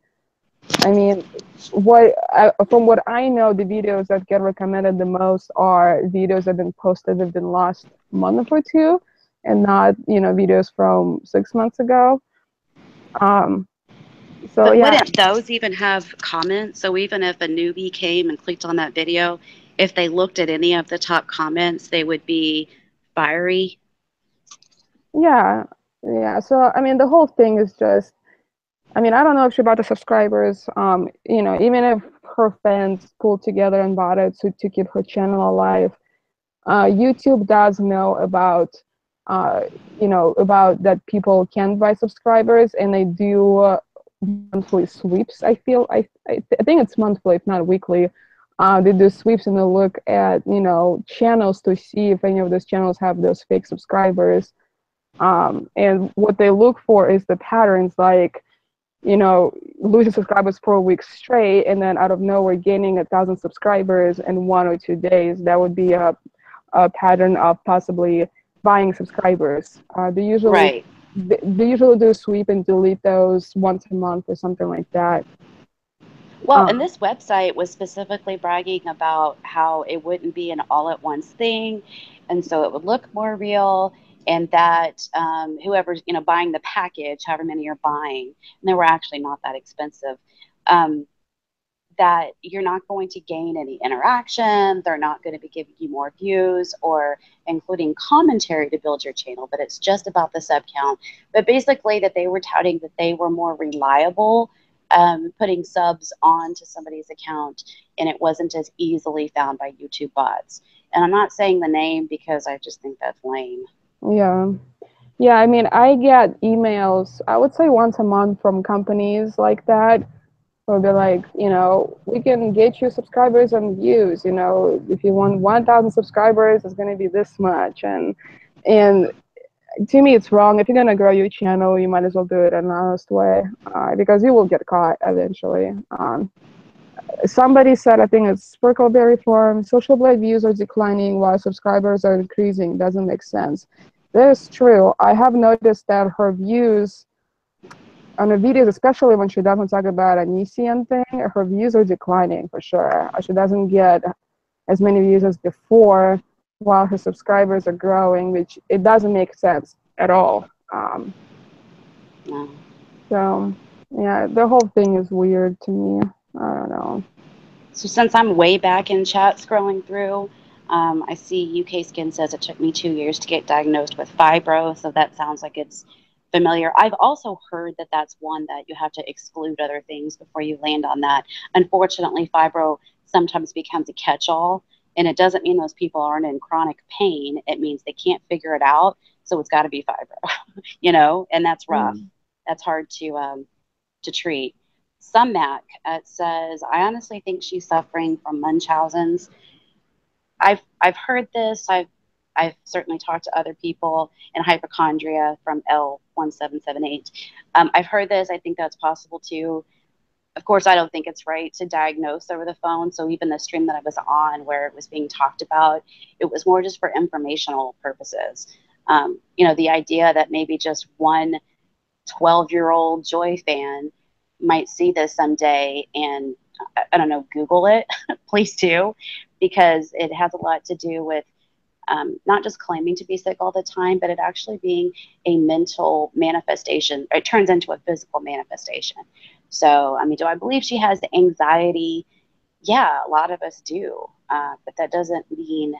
I mean, from what I know, the videos that get recommended the most are videos that have been posted within the last month or two, and not videos from 6 months ago. So But yeah, wouldn't those even have comments? So even if a newbie came and clicked on that video, if they looked at any of the top comments, they would be fiery. yeah, yeah. So I mean, the whole thing is just. I mean, I don't know if she bought the subscribers. Even if her fans pulled together and bought it to keep her channel alive, YouTube does know about that people can buy subscribers, and they do monthly sweeps. I think it's monthly, if not weekly. They do sweeps and they look at channels to see if any of those channels have those fake subscribers. And what they look for is the patterns, like losing subscribers for a week straight, and then out of nowhere gaining 1,000 subscribers in 1 or 2 days. That would be a pattern of possibly buying subscribers. Right. They usually do sweep and delete those once a month or something like that. Well, and Um, this website was specifically bragging about how it wouldn't be an all at once thing. And so it would look more real. And that whoever's, buying the package, however many you're buying, and they were actually not that expensive, um, that you're not going to gain any interaction. They're not going to be giving you more views or including commentary to build your channel, but it's just about the sub count. But basically, that they were touting that they were more reliable, putting subs onto somebody's account, and it wasn't as easily found by YouTube bots. And I'm not saying the name because I just think that's lame. yeah. Yeah, I mean, I get emails, I would say once a month, from companies like that. So they're like, we can get you subscribers and views. If you want 1,000 subscribers, it's going to be this much. And to me, it's wrong. If you're going to grow your channel, you might as well do it in an honest way, because you will get caught eventually. Somebody said, I think it's Sparkleberry Forum, Social Blade views are declining while subscribers are increasing. Doesn't make sense. That is true. I have noticed that her views on the videos, especially when she doesn't talk about a Nisian thing, her views are declining for sure. She doesn't get as many views as before while her subscribers are growing, which it doesn't make sense at all. No. So, yeah, the whole thing is weird to me. I don't know. So since I'm way back in chat scrolling through, I see UK Skin says it took me 2 years to get diagnosed with fibro. So that sounds like it's familiar. I've also heard that that's one that you have to exclude other things before you land on that. Unfortunately, fibro sometimes becomes a catch-all, and it doesn't mean those people aren't in chronic pain. It means they can't figure it out. So it's got to be fibro, and that's rough. Mm. That's hard to treat. Some Mac says, I honestly think she's suffering from Munchausen's. I've heard this. I've certainly talked to other people, and hypochondria from L1778. I've heard this. I think that's possible too. of course, I don't think it's right to diagnose over the phone. So even the stream that I was on where it was being talked about, it was more just for informational purposes. You know, the idea that maybe just one 12-year-old Joy fan might see this someday and, I don't know, Google it, please do, because it has a lot to do with not just claiming to be sick all the time, but it actually being a mental manifestation. It turns into a physical manifestation. So, I mean, do I believe she has anxiety? Yeah, a lot of us do. But that doesn't mean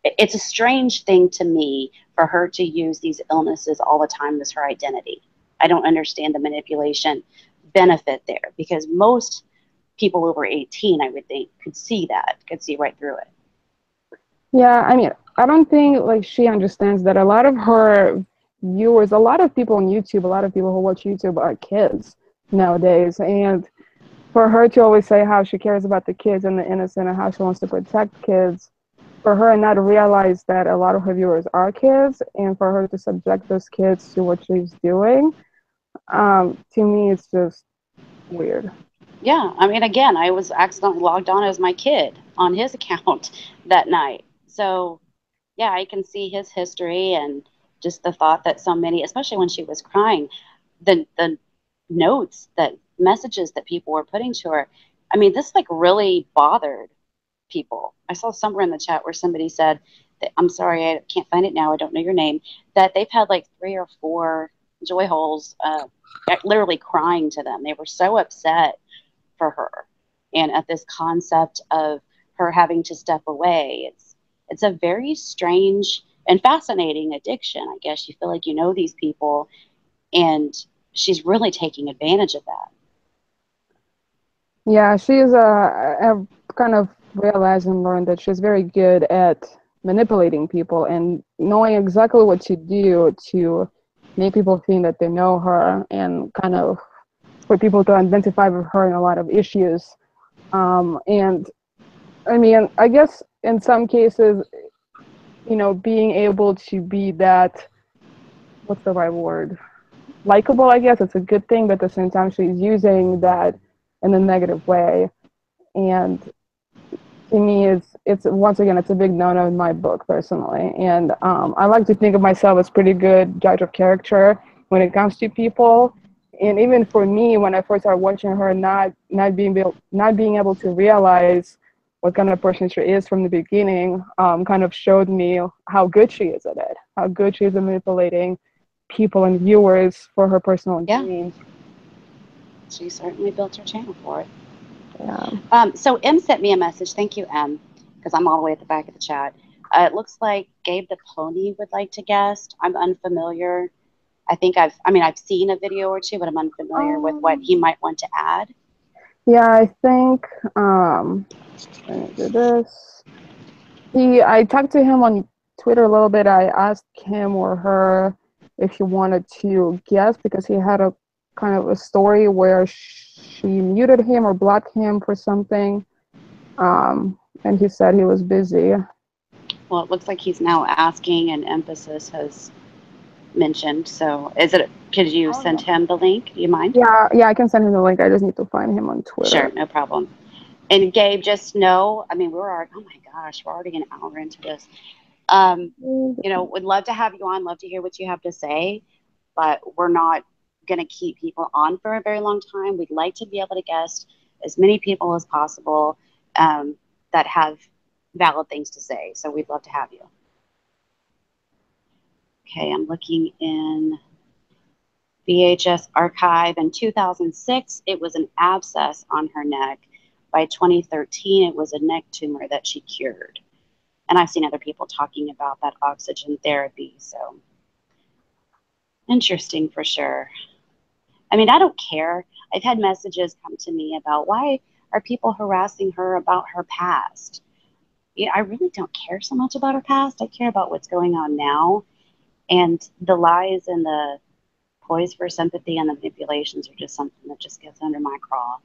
it's a strange thing to me for her to use these illnesses all the time as her identity. I don't understand the manipulation benefit there, because most people over 18, I would think, could see right through it. Yeah, I mean, I don't think like she understands that a lot of her viewers, a lot of people on YouTube, a lot of people who watch YouTube are kids nowadays. And for her to always say how she cares about the kids and the innocent and how she wants to protect kids, for her not to realize that a lot of her viewers are kids, and for her to subject those kids to what she's doing, to me, it's just weird. Yeah, I mean, again, I was accidentally logged on as my kid on his account that night. So, yeah, I can see his history and just the thought that so many, especially when she was crying, the notes, that messages that people were putting to her. I mean, this like really bothered people. I saw somewhere in the chat where somebody said that, I'm sorry, I can't find it now, I don't know your name, that they've had like 3 or 4 joy holes literally crying to them. They were so upset for her, and at this concept of her having to step away. It's a very strange and fascinating addiction. I guess you feel like you know these people, and she's really taking advantage of that. Yeah, she's kind of realized and learned that she's very good at manipulating people and knowing exactly what to do to make people think that they know her and kind of for people to identify with her in a lot of issues. And I mean, I guess in some cases, you know, being able to be that, what's the right word? Likable, I guess, it's a good thing, but at the same time, she's using that in a negative way. And to me, it's once again, it's a big no-no in my book personally. And I like to think of myself as pretty good judge of character when it comes to people. And even for me, when I first started watching her, not being able to realize what kind of person she is from the beginning, kind of showed me how good she is at it, how good she is at manipulating people and viewers for her personal gain. She certainly built her channel for it. Yeah. So M sent me a message. Thank you, M, because I'm all the way at the back of the chat. It looks like Gabe the Pony would like to guest. I'm unfamiliar. I've seen a video or two, but I'm unfamiliar with what he might want to add. Yeah, I think let me do this. I talked to him on Twitter a little bit. I asked him or her if he wanted to guest because he had a kind of a story where she muted him or blocked him for something. And he said he was busy. Well, it looks like he's now asking, and emphasis has mentioned. So could you send him the link? Do you mind? Yeah, I can send him the link. I just need to find him on Twitter. Sure, no problem. And Gabe, just know, I mean, oh my gosh, we're already an hour into this. You know, would love to have you on, love to hear what you have to say, but we're not going to keep people on for a very long time. We'd like to be able to guest as many people as possible that have valid things to say. So we'd love to have you. Okay, I'm looking in VHS archive. In 2006, it was an abscess on her neck. By 2013, it was a neck tumor that she cured. And I've seen other people talking about that oxygen therapy. So interesting for sure. I mean, I don't care. I've had messages come to me about why are people harassing her about her past? Yeah, I really don't care so much about her past. I care about what's going on now. And the lies and the poise for sympathy and the manipulations are just something that just gets under my craw.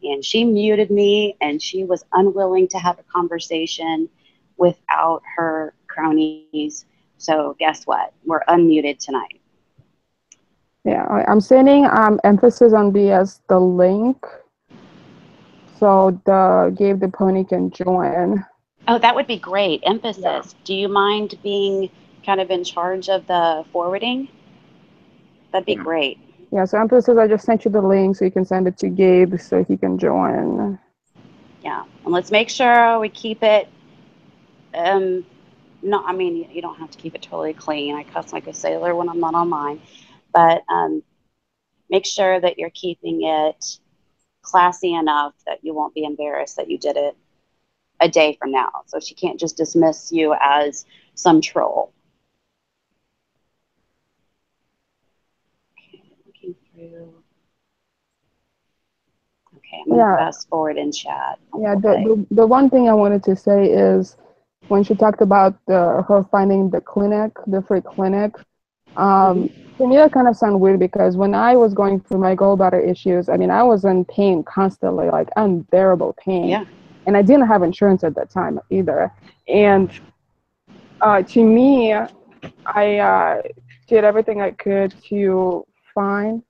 And she muted me, and she was unwilling to have a conversation without her cronies. So guess what? We're unmuted tonight. Yeah, I'm sending emphasis on BS the link also gave the pony can join. Oh, that would be great. Emphasis. Do you mind being kind of in charge of the forwarding? That'd be great. Yeah, so emphasis, I just sent you the link so you can send it to Gabe so he can join. Yeah, and let's make sure we keep it. No, I mean you don't have to keep it totally clean. I cuss like a sailor when I'm not on mine, but make sure that you're keeping it classy enough that you won't be embarrassed that you did it a day from now. So she can't just dismiss you as some troll. Okay, looking through. Okay, I'm going to fast forward in chat. Yeah, the one thing I wanted to say is when she talked about her finding the clinic, the free clinic, to me that kind of sounded weird because when I was going through my gallbladder issues, I mean, I was in pain constantly, like unbearable pain. Yeah. And I didn't have insurance at that time either. And to me, I did everything I could to find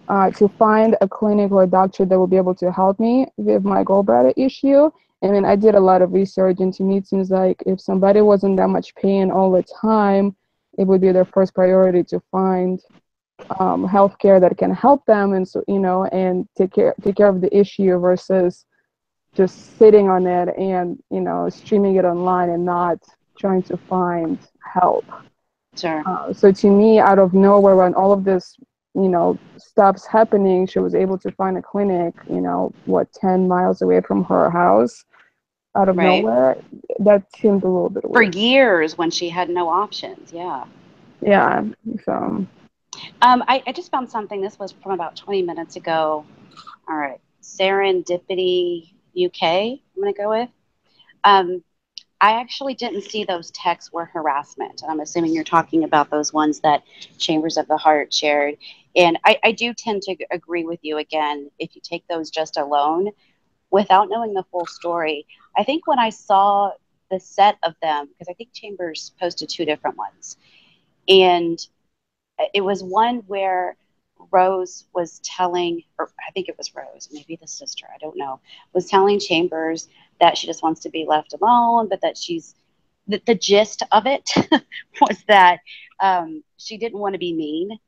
a clinic or a doctor that would be able to help me with my gallbladder issue. And then I did a lot of research, and to me it seems like if somebody was in that much pain all the time, it would be their first priority to find healthcare that can help them, and so and take care of the issue versus just sitting on it and streaming it online and not trying to find help. Sure. So to me, out of nowhere, when all of this stuff's happening, she was able to find a clinic 10 miles away from her house out of nowhere. That seemed a little bit weird. For years when she had no options. Yeah, so I just found something. This was from about 20 minutes ago. All right, Serendipity UK I'm going to go with. I actually didn't see those texts were harassment. I'm assuming you're talking about those ones that Chambers of the Heart shared. And I do tend to agree with you again, if you take those just alone, without knowing the full story. I think when I saw the set of them, because I think Chambers posted 2 different ones, and it was one where Rose was telling, or I think it was Rose, maybe the sister, I don't know, was telling Chambers that she just wants to be left alone, but that the gist of it was that she didn't want to be mean,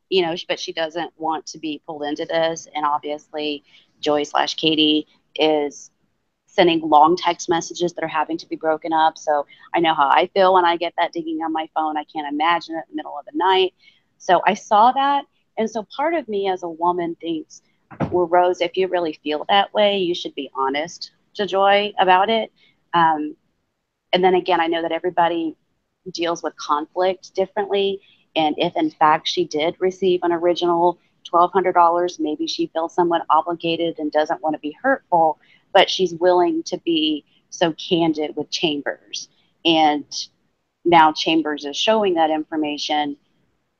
but she doesn't want to be pulled into this. And obviously, Joy/Katie is sending long text messages that are having to be broken up. So I know how I feel when I get that dinging on my phone. I can't imagine it in the middle of the night. So I saw that. And so part of me as a woman thinks, well, Rose, if you really feel that way, you should be honest to Joy about it. And then again, I know that everybody deals with conflict differently. And if in fact she did receive an original $1,200, maybe she feels somewhat obligated and doesn't want to be hurtful, but she's willing to be so candid with Chambers. And now Chambers is showing that information.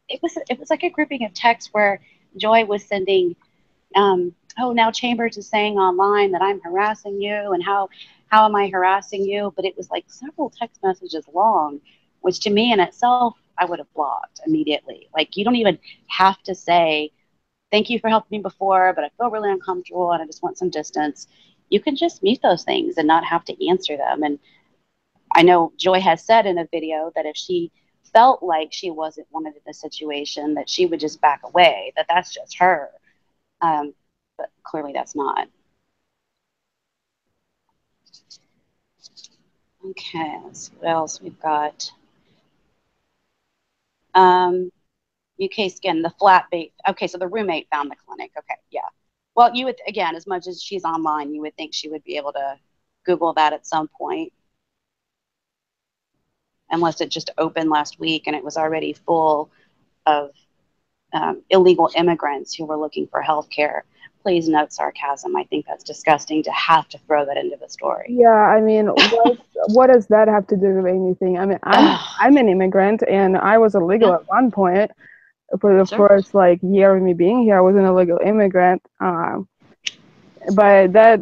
It was like a grouping of texts where Joy was sending, oh, now Chambers is saying online that I'm harassing you, and how am I harassing you? But it was like several text messages long, which to me in itself, I would have blocked immediately. Like, you don't even have to say, thank you for helping me before, but I feel really uncomfortable and I just want some distance. You can just mute those things and not have to answer them. And I know Joy has said in a video that if she felt like she wasn't wanted in a situation, that she would just back away, that's just her. But clearly that's not. Okay, let's see what else we've got. UK Skin, the flat bait. Okay, so the roommate found the clinic. Okay, yeah. Well, you would, again, as much as she's online, you would think she would be able to Google that at some point. Unless it just opened last week and it was already full of illegal immigrants who were looking for health care. Please note sarcasm. I think that's disgusting to have to throw that into the story. Yeah, I mean, what does that have to do with anything? I mean, I'm an immigrant and I was illegal at one point. For the first year of me being here, I was an illegal immigrant. But that,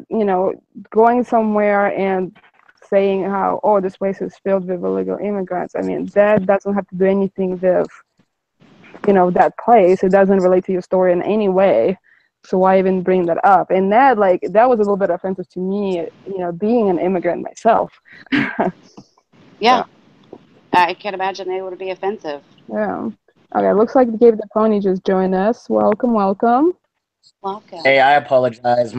going somewhere and saying how, oh, this place is filled with illegal immigrants, I mean, that doesn't have to do anything with, that place. It doesn't relate to your story in any way. So why even bring that up? And that that was a little bit offensive to me, being an immigrant myself. Yeah, I can imagine they would be offensive. Yeah. Okay, looks like Gabe the Pony just joined us. Welcome, welcome. Welcome. Hey, I apologize.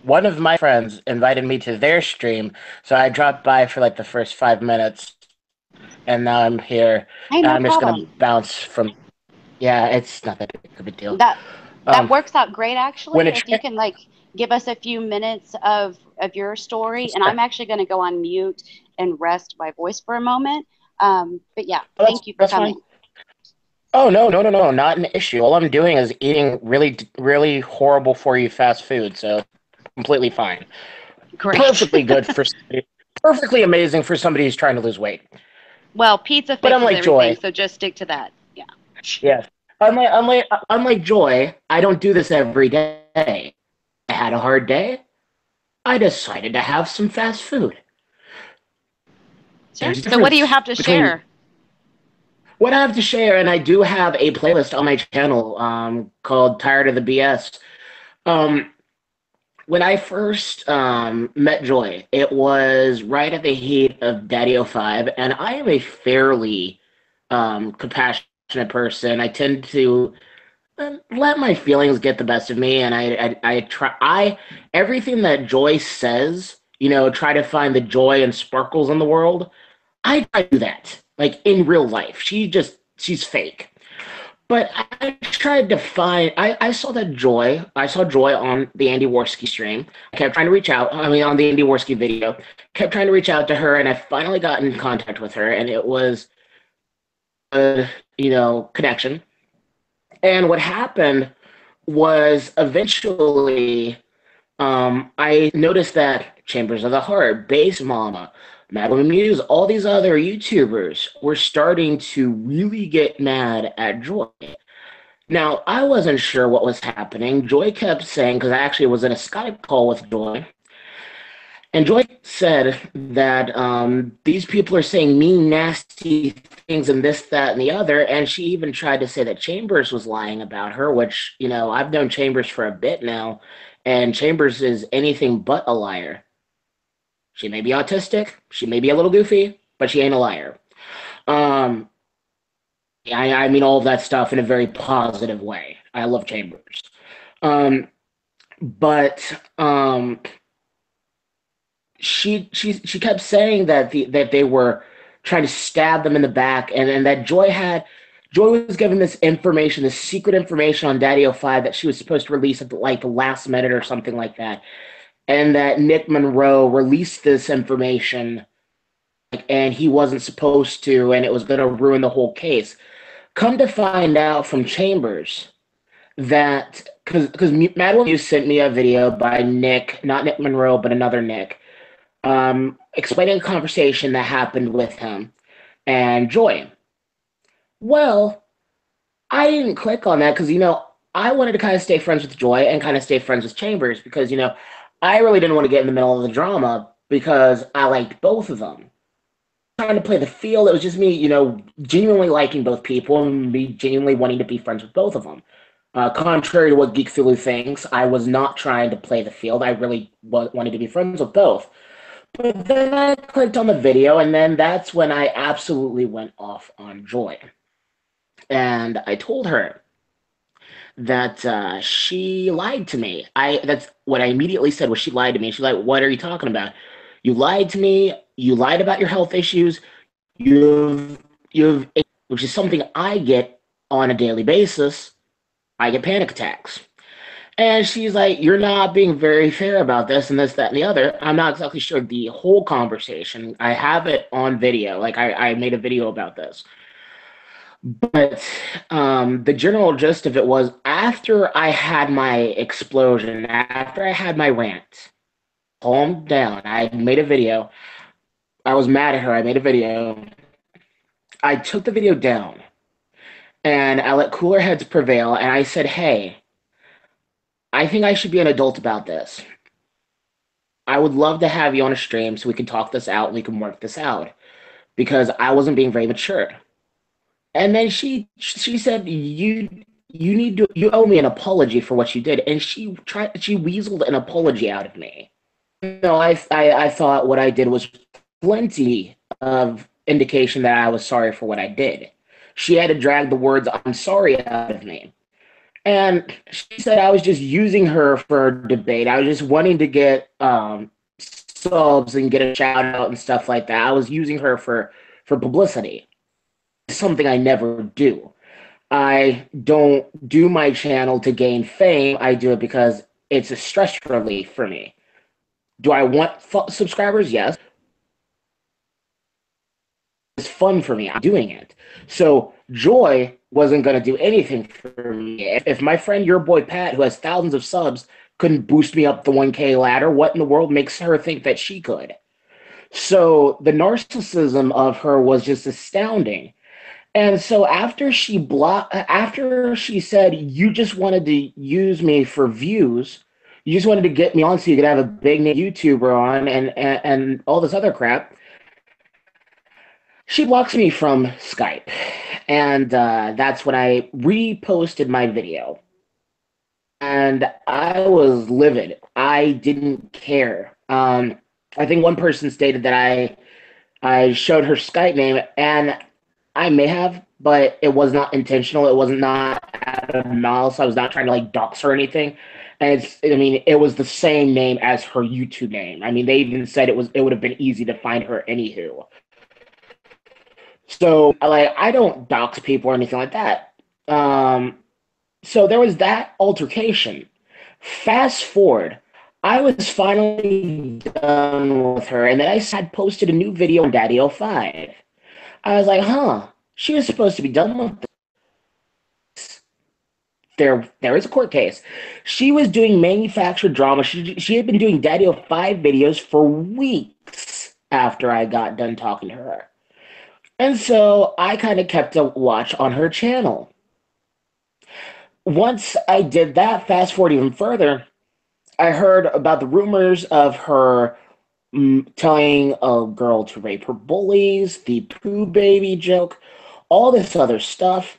One of my friends invited me to their stream, so I dropped by for like the first 5 minutes, and now I'm here. Hey, And no I'm just problem. gonna bounce from. Yeah, it's not that big of a deal. That works out great, actually. When it If you can give us a few minutes of your story, and I'm actually going to go on mute and rest my voice for a moment. But yeah, thank you for that's coming. fine. Oh no, not an issue. All I'm doing is eating really, really horrible for you fast food, so completely fine. Great. Perfectly good for somebody. Perfectly amazing for somebody who's trying to lose weight. Well, pizza But fixes unlike everything, Joy, so just stick to that. Yeah. yes. Unlike Joy, I don't do this every day. I had a hard day. I decided to have some fast food. Sure. So what do you have to share? What I have to share, and I do have a playlist on my channel called Tired of the BS. When I first met Joy, it was right at the heat of Daddy 05, and I am a fairly compassionate person. I tend to let my feelings get the best of me, and I try everything that Joy says, try to find the joy and sparkles in the world. I try to do that, like in real life. She's fake. But I tried to find. I saw Joy on the Andy Worski stream. I kept trying to reach out. I mean, on the Andy Worski video, kept trying to reach out to her, and I finally got in contact with her, and it was a connection. And what happened was eventually, I noticed that Chambers of the Heart, Base Mama, Madeline Muse, all these other YouTubers were starting to really get mad at Joy. Now, I wasn't sure what was happening. Joy kept saying, because I actually was in a Skype call with Joy, and Joy said that these people are saying mean, nasty things and this, that, and the other. And she even tried to say that Chambers was lying about her, which, I've known Chambers for a bit now, and Chambers is anything but a liar. She may be autistic, she may be a little goofy, but she ain't a liar. I mean all of that stuff in a very positive way. I love Chambers. But she kept saying that that they were trying to stab them in the back, and that Joy was given this information, this secret information on Daddy 05 that she was supposed to release at the last minute or something like that, and that Nick Monroe released this information, and he wasn't supposed to, and it was going to ruin the whole case. Come to find out from Chambers that because Madeline Muse sent me a video by Nick, not Nick Monroe, but another Nick, explaining a conversation that happened with him and Joy. Well, I didn't click on that because, I wanted to kind of stay friends with Joy and kind of stay friends with Chambers because, I really didn't want to get in the middle of the drama because I liked both of them. Trying to play the field, it was just me, genuinely liking both people and me genuinely wanting to be friends with both of them. Contrary to what Geek Thulu thinks, I was not trying to play the field. I really wanted to be friends with both. But then I clicked on the video, and then that's when I absolutely went off on Joy. And I told her that she lied to me. That's what I immediately said was she lied to me. She's like, "What are you talking about? You lied to me. You lied about your health issues. You've which is something I get on a daily basis. I get panic attacks." And she's like, "You're not being very fair about this and this, that, and the other." I'm not exactly sure the whole conversation. I have it on video. I made a video about this. But the general gist of it was after I had my explosion, after I had my rant, calmed down, I made a video. I was mad at her. I made a video. I took the video down and I let cooler heads prevail. And I said, "Hey, I think I should be an adult about this. I would love to have you on a stream so we can talk this out and we can work this out because I wasn't being very mature." And then she said, you owe me an apology for what you did. And she weaseled an apology out of me. No, I thought what I did was plenty of indication that I was sorry for what I did. She had to drag the words "I'm sorry" out of me. And she said I was just using her for a debate. I was just wanting to get subs and get a shout out and stuff like that. I was using her for publicity. Something I never do. I don't do my channel to gain fame. I do it because it's a stress relief for me. Do I want subscribers? Yes. It's fun for me. I'm doing it. So Joy wasn't going to do anything for me. If my friend, your boy Pat, who has thousands of subs, couldn't boost me up the 1K ladder, what in the world makes her think that she could? So the narcissism of her was just astounding. And so after she said, you just wanted to use me for views, you just wanted to get me on so you could have a big name YouTuber on and all this other crap, she blocks me from Skype. And that's when I reposted my video. And I was livid. I didn't care. I think one person stated that I showed her Skype name, and I may have, but it was not intentional. It was not out of malice. I was not trying to like dox her or anything. And it was the same name as her YouTube name. I mean, they even said it would have been easy to find her anywho. So like, I don't dox people or anything like that. So there was that altercation. Fast forward, I was finally done with her, and then I had posted a new video on Daddy05. I was like, huh, she was supposed to be done with this. There is a court case. She was doing manufactured drama. She had been doing Daddy05 videos for weeks after I got done talking to her. And so I kind of kept a watch on her channel. Once I did that, fast forward even further, I heard about the rumors of her telling a girl to rape her bullies, the poo baby joke, all this other stuff.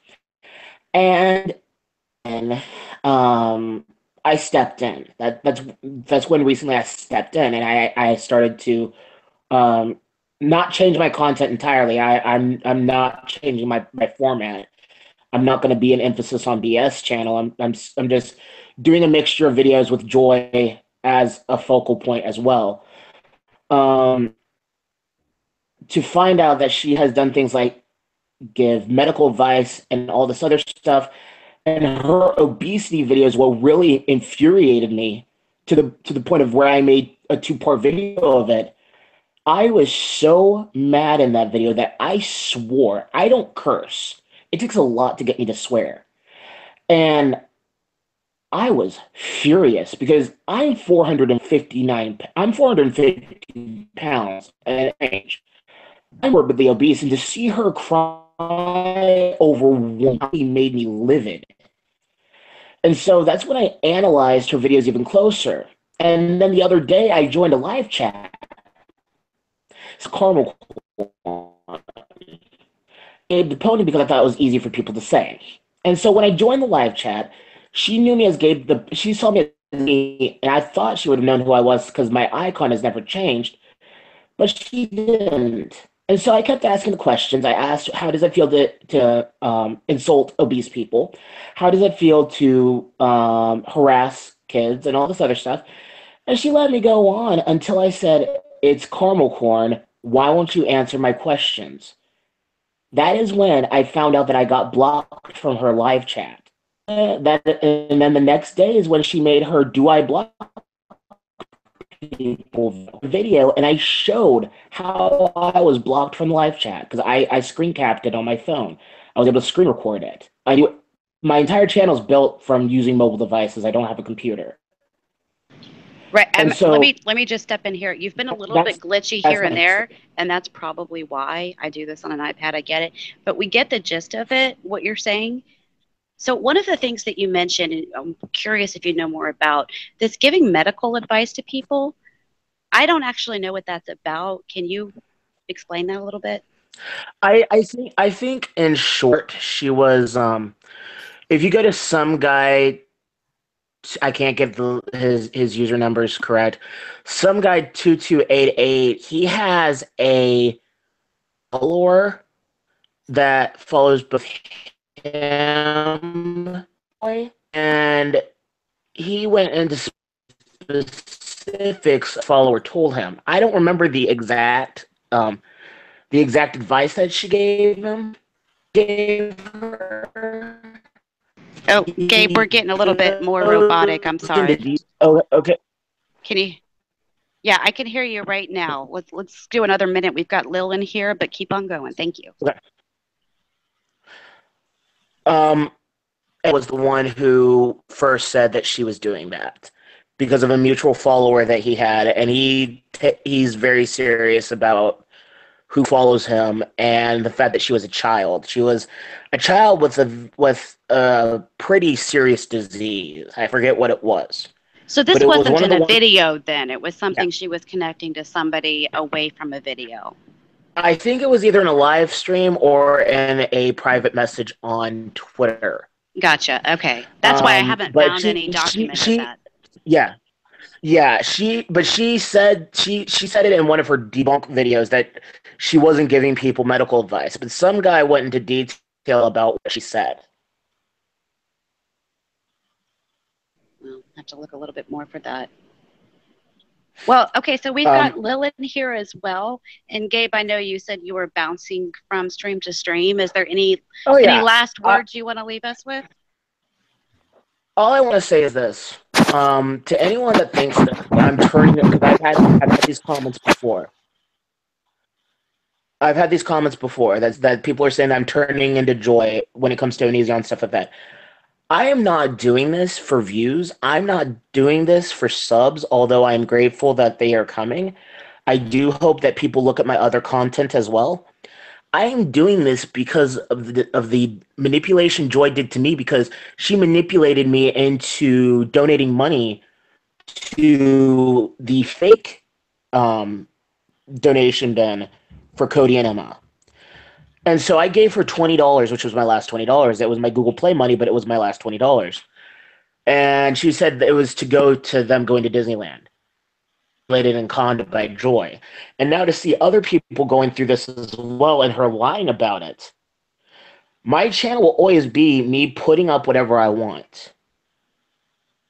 And I stepped in. That's when recently I stepped in, and I started to not change my content entirely. I'm not changing my format. I'm not going to be an emphasis on BS channel. I'm just doing a mixture of videos with Joy as a focal point as well. To find out that she has done things like give medical advice and all this other stuff, and her obesity videos what really infuriated me to the point of where I made a 2-part video of it. I was so mad in that video that I swore. I don't curse. It takes a lot to get me to swear. And I was furious because I'm 450 pounds at age. I'm morbidly obese, and to see her cry over one made me livid. And so that's when I analyzed her videos even closer. And then the other day, I joined a live chat. It's caramel corn. Gabe the Pony because I thought it was easy for people to say. And so when I joined the live chat, she knew me as Gabe she saw me as me, and I thought she would have known who I was because my icon has never changed, but she didn't. And so I kept asking the questions. I asked, how does it feel to insult obese people? How does it feel to harass kids and all this other stuff? And she let me go on until I said, it's caramel corn. Why won't you answer my questions? That is when I found out that I got blocked from her live chat. And then the next day is when she made her "Do I Block People" video, and I showed how I was blocked from the live chat because I screen capped it on my phone. I was able to screen record it. My entire channel is built from using mobile devices. I don't have a computer. Right. So, let me just step in here. You've been a little bit glitchy here and there, and that's probably why I do this on an iPad. I get it. But we get the gist of it, what you're saying. So one of the things that you mentioned, and I'm curious if you know more about, this giving medical advice to people. I don't actually know what that's about. Can you explain that a little bit? I think in short, she was If you go to some guy, I can't get his user numbers correct. Some guy 2288. He has a follower that follows both him and he went into specifics a follower told him. I don't remember the exact advice that she gave her. Oh, Gabe, we're getting a little bit more robotic. I'm sorry. Oh, okay. Can you? Yeah, I can hear you right now. Let's do another minute. We've got Lil in here, but keep on going. Thank you. Okay. It was the one who first said that she was doing that because of a mutual follower that he had, and he's very serious about who follows him and the fact that she was a child. She was a child with a pretty serious disease. I forget what it was. So this wasn't in a video then. It was something she was connecting to somebody away from a video. I think it was either in a live stream or in a private message on Twitter. Gotcha. Okay. That's why I haven't found any document of that. Yeah. Yeah, she said it in one of her debunk videos that she wasn't giving people medical advice, but some guy went into detail about what she said. Well, I have to look a little bit more for that. Well, okay, so we've got Lil in here as well. And Gabe, I know you said you were bouncing from stream to stream. Is there any last words you want to leave us with? All I want to say is this. To anyone that thinks that I'm turning it, because I've had these comments before. I've had these comments before that people are saying that I'm turning into Joy when it comes to Amnesia and stuff like that. I am not doing this for views. I'm not doing this for subs, although I am grateful that they are coming. I do hope that people look at my other content as well. I am doing this because of the manipulation Joy did to me, because she manipulated me into donating money to the fake donation bin for Cody and Emma. And so I gave her $20, which was my last $20. That was my Google Play money, but it was my last $20. And she said that it was to go to them going to Disneyland. Related and conned by Joy. And now to see other people going through this as well and her lying about it. My channel will always be me putting up whatever I want.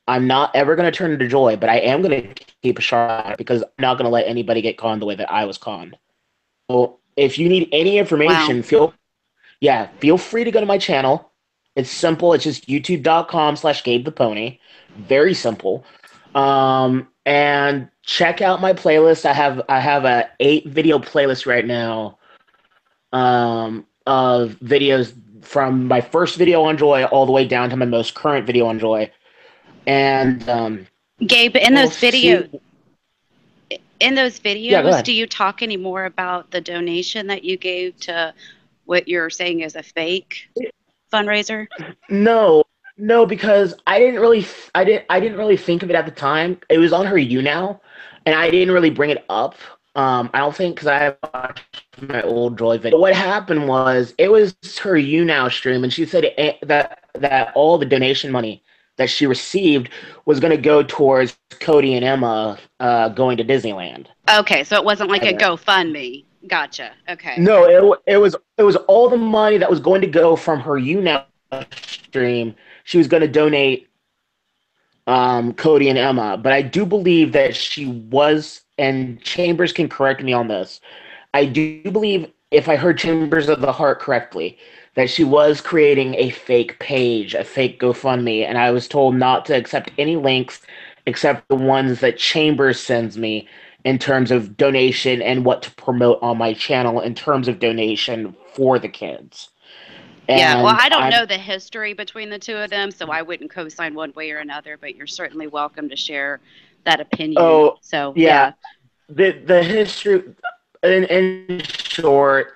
I'm not ever going to turn into Joy, but I am going to keep a sharp eye because I'm not going to let anybody get conned the way that I was conned. So if you need any information, feel free to go to my channel. It's simple. It's just youtube.com/GabeThePony. Very simple. And check out my playlist. I have a 8-video playlist right now of videos from my first video on Joy all the way down to my most current video on Joy. And Gabe, in those videos, do you talk any more about the donation that you gave to what you're saying is a fake fundraiser? No, because I didn't really think of it at the time. It was on her YouNow, and I didn't really bring it up. I don't think because I watched my old Joy video. But what happened was it was her YouNow stream, and she said that all the donation money that she received was going to go towards Cody and Emma going to Disneyland. Okay, so it wasn't like a GoFundMe. Gotcha. Okay. No, it was all the money that was going to go from her YouNow stream. She was going to donate Cody and Emma, but I do believe that she was, and Chambers can correct me on this, I do believe, if I heard Chambers of the Heart correctly, that she was creating a fake page, a fake GoFundMe, and I was told not to accept any links except the ones that Chambers sends me in terms of donation and what to promote on my channel in terms of donation for the kids. Yeah, well, I don't know the history between the two of them, so I wouldn't co-sign one way or another, but you're certainly welcome to share that opinion. Oh, so yeah. The history, in short,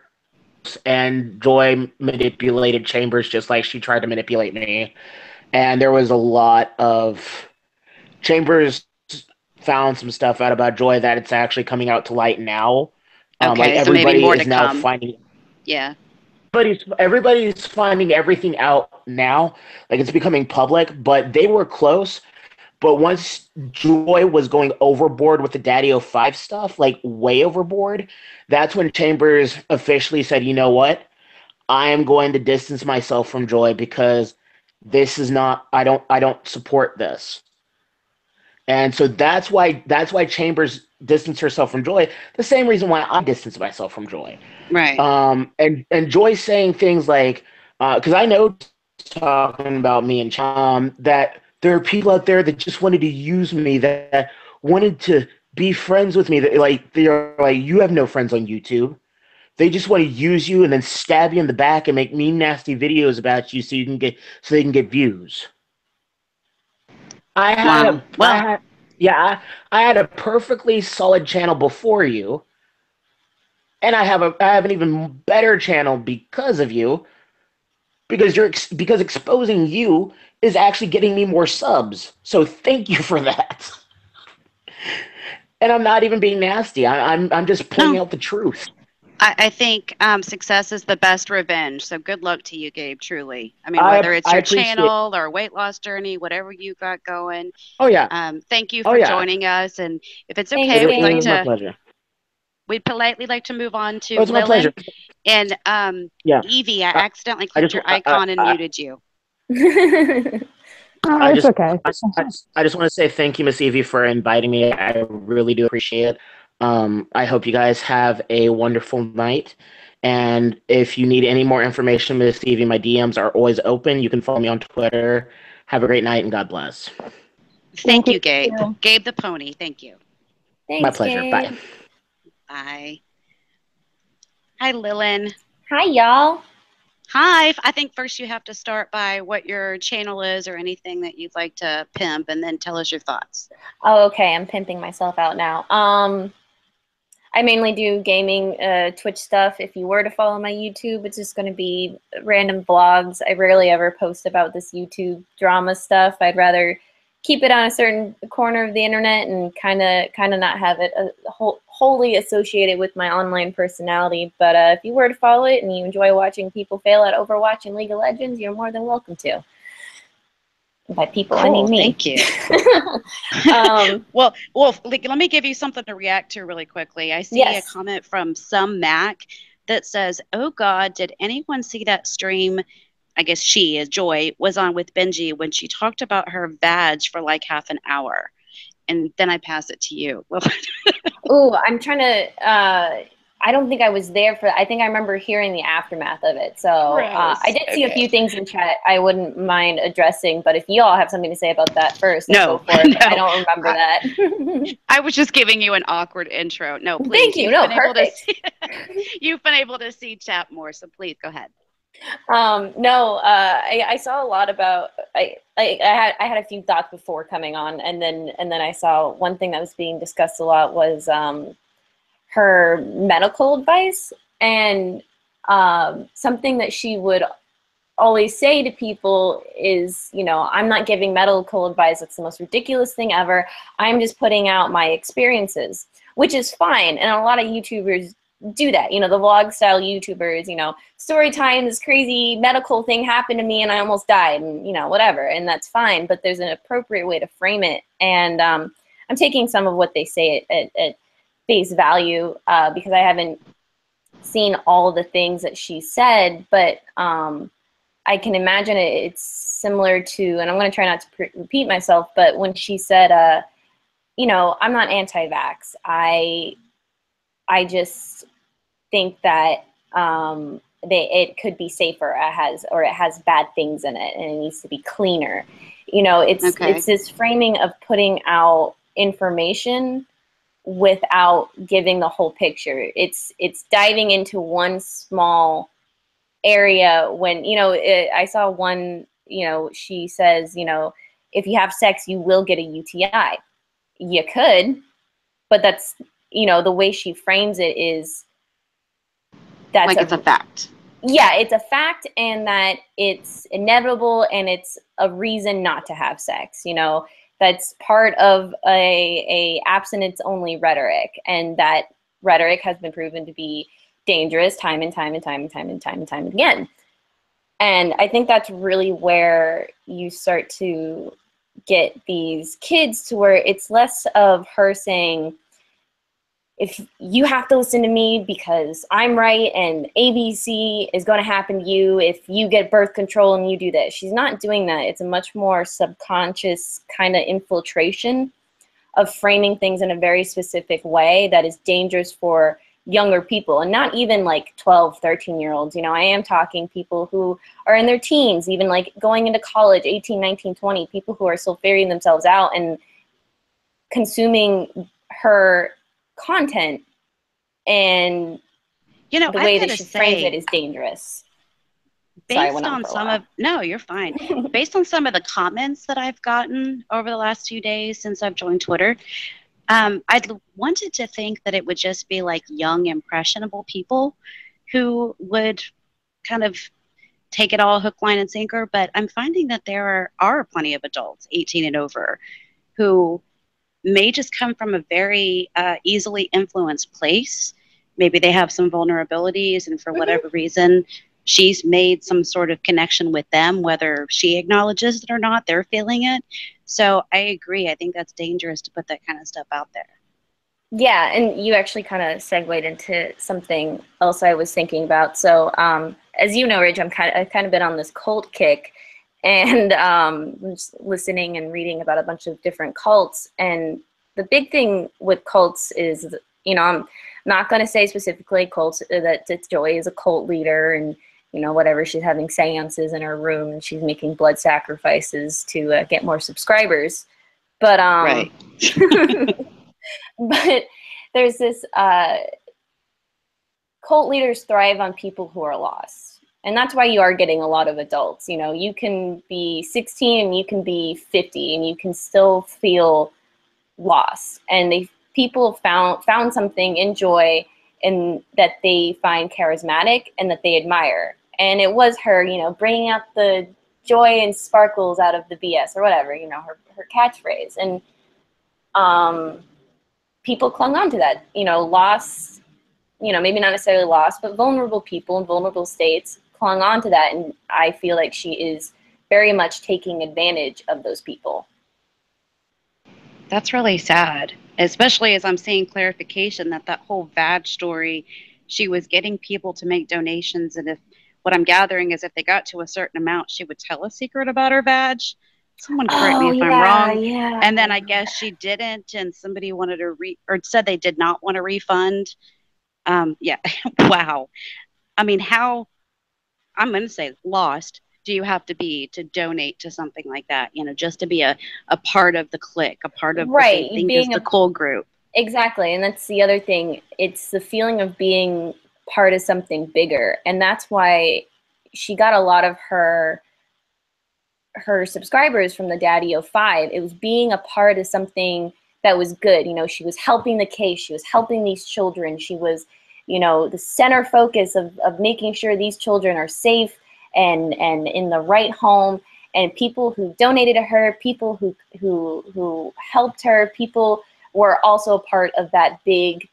and Joy manipulated Chambers just like she tried to manipulate me. And there was a lot of... Chambers found some stuff out about Joy that it's actually coming out to light now. Okay, so maybe more to come. Finding... Yeah. everybody's finding everything out now. Like it's becoming public, but they were close. But once Joy was going overboard with the Daddy 05 stuff, like way overboard, that's when Chambers officially said, you know what? I am going to distance myself from Joy because this is not I don't support this. And so that's why Chambers distanced herself from Joy. The same reason why I distanced myself from Joy. Right. And Joy saying things like, because I know talking about me and that there are people out there that just wanted to use me, that wanted to be friends with me. That like they're like, you have no friends on YouTube. They just want to use you and then stab you in the back and make mean, nasty videos about you so they can get views. I had Wow. a I Well, had yeah I had a perfectly solid channel before you, and I have an even better channel because of you, because exposing you is actually getting me more subs. So thank you for that. And I'm not even being nasty. I'm just pointing no. out the truth. I think success is the best revenge. So good luck to you, Gabe, truly. I mean, whether it's I your appreciate. channel or weight loss journey, whatever you got going, Oh yeah. thank you Oh for yeah. joining us. And if it's Thanks, okay, It was my Gabe. pleasure. we'd politely like to move on Oh, to it's my pleasure. Lillian. And Yeah. Evie, I I, accidentally I clicked just your icon and muted you. Oh, I it's just okay. I just want to say thank you, Miss Evie, for inviting me. I really do appreciate it. I hope you guys have a wonderful night. And if you need any more information, Miss Evie, my DMs are always open. You can follow me on Twitter. Have a great night and God bless. Thank Thank you. you, Gabe. Gabe the pony. Thank you. My Thanks, pleasure. Bye. Gabe. Bye. Hi, Lillian. Hi, y'all. Hi. I think first you have to start by what your channel is or anything that you'd like to pimp, and then tell us your thoughts. Oh, okay. I'm pimping myself out now. I mainly do gaming, Twitch stuff. If you were to follow my YouTube, it's just going to be random vlogs. I rarely ever post about this YouTube drama stuff. I'd rather keep it on a certain corner of the internet and kind of not have it wholly associated with my online personality. But if you were to follow it and you enjoy watching people fail at Overwatch and League of Legends, you're more than welcome to. By people, cool, I mean me. Thank you. Well, let me give you something to react to really quickly. I see a comment from some Mac that says, "Oh God, did anyone see that stream?" I guess she, as Joy, was on with Benji when she talked about her vag for like half an hour, and then I pass it to you. Well, ooh, I'm trying to. I don't think I was there for that. I think I remember hearing the aftermath of it. So I did see a few things in chat I wouldn't mind addressing, but if you all have something to say about that first, no, go for it. no. I don't remember that. I was just giving you an awkward intro. No, please. Thank you. No, perfect. You've been able to see chat more, so please go ahead. No, I saw a lot about. I had a few thoughts before coming on, and then I saw one thing that was being discussed a lot was her medical advice, and something that she would always say to people is, you know, I'm not giving medical advice. That's the most ridiculous thing ever. I'm just putting out my experiences, which is fine. And a lot of YouTubers do that. You know, the vlog style YouTubers, you know, story time, this crazy medical thing happened to me and I almost died, and, you know, whatever. And that's fine. But there's an appropriate way to frame it. And I'm taking some of what they say at face value because I haven't seen all the things that she said, but I can imagine it's similar to, and I'm going to try not to repeat myself, but when she said, you know, I'm not anti-vax. I just think that it could be safer. It has bad things in it, and it needs to be cleaner. You know, it's this framing of putting out information without giving the whole picture. It's diving into one small area when, you know, I saw one, you know, she says, you know, if you have sex, you will get a UTI. You could, but that's, you know, the way she frames it is that's like it's a fact. Yeah, it's a fact, and that it's inevitable, and it's a reason not to have sex. You know, that's part of a abstinence only rhetoric, and that rhetoric has been proven to be dangerous time and time and time and time and time and time again. And I think that's really where you start to get these kids to where it's less of her saying, if you have to listen to me because I'm right and ABC is going to happen to you if you get birth control and you do this. She's not doing that. It's a much more subconscious kind of infiltration of framing things in a very specific way that is dangerous for younger people, and not even like 12, 13-year-olds. You know, I am talking people who are in their teens, even like going into college, 18, 19, 20, people who are still figuring themselves out and consuming her content, and You know, the I've way got that to she frames it say, is dangerous. Sorry, I went on for a while. no, you're fine. Based on some of the comments that I've gotten over the last few days since I've joined Twitter, I'd wanted to think that it would just be like young, impressionable people who would kind of take it all hook, line, and sinker. But I'm finding that there are plenty of adults, 18 and over, who may just come from a very easily influenced place. Maybe they have some vulnerabilities, and for whatever reason, she's made some sort of connection with them, whether she acknowledges it or not, they're feeling it. So I agree. I think that's dangerous to put that kind of stuff out there. Yeah, and you actually kind of segued into something else I was thinking about. So, as you know, Ridge, I've kind of been on this cult kick, and just listening and reading about a bunch of different cults. And the big thing with cults is, you know, I'm not going to say specifically cults that Joy is a cult leader, and you know, whatever, she's having seances in her room and she's making blood sacrifices to get more subscribers. But Right. but there's this cult leaders thrive on people who are lost. And that's why you are getting a lot of adults. You know, you can be 16 and you can be 50 and you can still feel lost. And people found something in Joy and that they find charismatic and that they admire. And it was her, you know, bringing out the joy and sparkles out of the BS or whatever, you know, her catchphrase. And people clung on to that, you know, lost, you know, maybe not necessarily lost, but vulnerable people in vulnerable states clung on to that. And I feel like she is very much taking advantage of those people. That's really sad, especially as I'm seeing clarification that whole vag story, she was getting people to make donations. And if what I'm gathering is if they got to a certain amount, she would tell a secret about her vag. Someone correct me if I'm wrong. Yeah. And then I guess she didn't, and somebody wanted to or said they did not want a refund. Yeah. Wow. I mean, how, I'm going to say lost do you have to be to donate to something like that? You know, just to be a part of the clique, a part of what they think is the cool group. Exactly. And that's the other thing. It's the feeling of being part of something bigger. And that's why she got a lot of her subscribers from the Daddy 05. It was being a part of something that was good. You know, she was helping the case. She was helping these children. She was, you know, the center focus of making sure these children are safe and in the right home. And people who donated to her, people who helped her, people were also part of that big,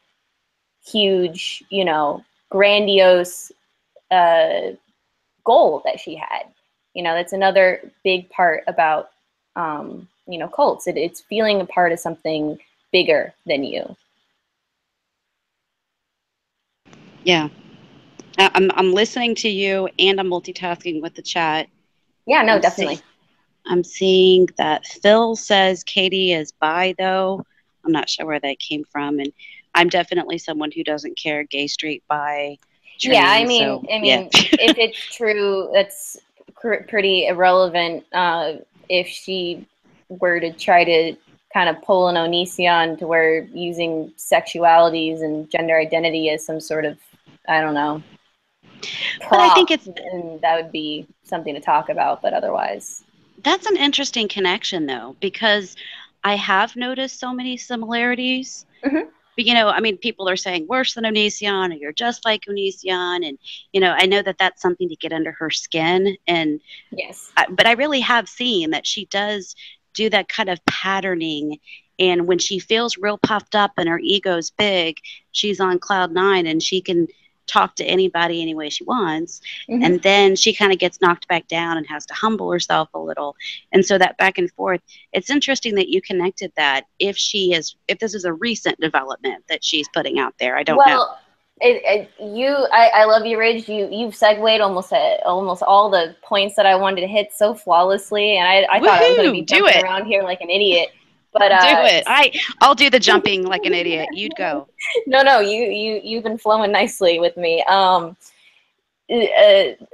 huge, you know, grandiose goal that she had. You know, that's another big part about, you know, cults. It's feeling a part of something bigger than you. Yeah. I'm listening to you and I'm multitasking with the chat. Yeah, no, definitely. I'm seeing that Phil says Katie is bi, though. I'm not sure where that came from. And I'm definitely someone who doesn't care, gay, straight, bi, trans. Yeah, I mean, if it's true, that's pretty irrelevant. If she were to try to kind of pull an Onision to where using sexualities and gender identity as some sort of, I don't know, prop, but I think and that would be something to talk about. But otherwise, that's an interesting connection, though, because I have noticed so many similarities. Mm-hmm. But, you know, I mean, people are saying worse than Onision, or you're just like Onision. And, you know, I know that that's something to get under her skin. And yes, but I really have seen that she does do that kind of patterning. And when she feels real puffed up and her ego's big, she's on cloud 9 and she can talk to anybody any way she wants. Mhm. And then she kind of gets knocked back down and has to humble herself a little. And so that back and forth, it's interesting that you connected that if this is a recent development that she's putting out there. I don't know. Well, I love you, Ridge. You've segued almost all the points that I wanted to hit so flawlessly, and I thought I was going to be jumping around here like an idiot. But do it. I'll do the jumping like an idiot. You'd go. No, you've been flowing nicely with me.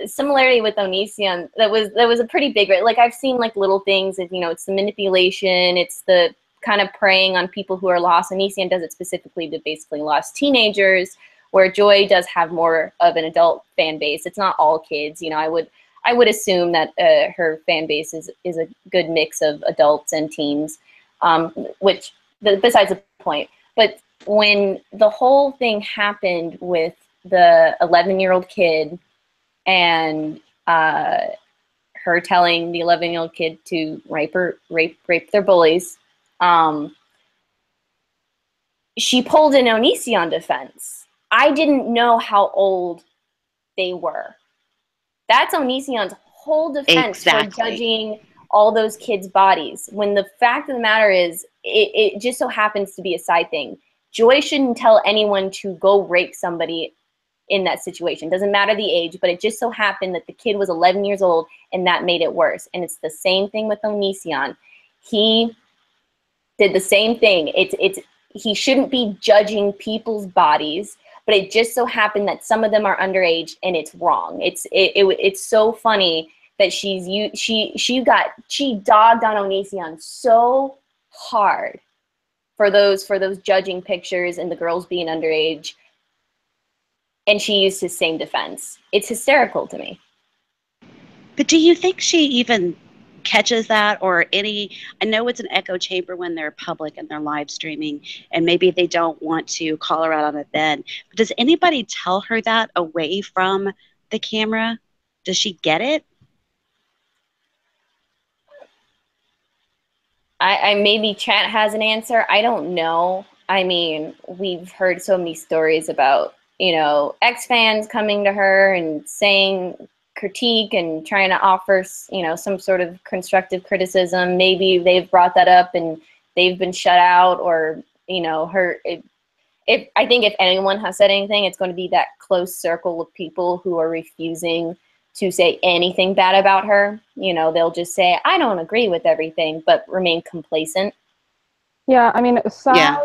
Similarity with Onision, that was a pretty big, like I've seen like little things that, it's the manipulation, it's the kind of preying on people who are lost. Onision does it specifically to basically lost teenagers, where Joy does have more of an adult fan base. It's not all kids. I would assume that her fan base is a good mix of adults and teens, besides the point. But when the whole thing happened with the 11-year-old kid and her telling the 11-year-old kid to rape their bullies, she pulled an Onision defense. I didn't know how old they were. That's Onision's whole defense for judging all those kids' bodies. When the fact of the matter is, it just so happens to be a side thing. Joy shouldn't tell anyone to go rape somebody in that situation. Doesn't matter the age, but it just so happened that the kid was 11 years old, and that made it worse. And it's the same thing with Onision. He did the same thing. He shouldn't be judging people's bodies, but it just so happened that some of them are underage, and it's wrong. It's so funny that she dogged on Onision so hard for those judging pictures and the girls being underage, and she used his same defense. It's hysterical to me. But do you think she even catches that, or I know it's an echo chamber when they're public and they're live streaming, and maybe they don't want to call her out on it then, but does anybody tell her that away from the camera? Does she get it? I maybe chat has an answer. I don't know. I mean, we've heard so many stories about, ex-fans coming to her and saying critique and trying to offer, some sort of constructive criticism. Maybe they've brought that up and they've been shut out, or, I think if anyone has said anything, it's going to be that close circle of people who are refusing to say anything bad about her. They'll just say, I don't agree with everything, but remain complacent. Yeah, I mean, Sai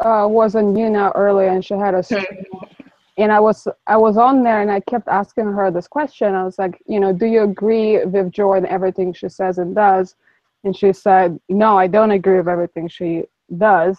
was on Yuna earlier, and she had a and I was on there, and I kept asking her this question. I was like, do you agree with Joy and everything she says and does? And she said, no, I don't agree with everything she does.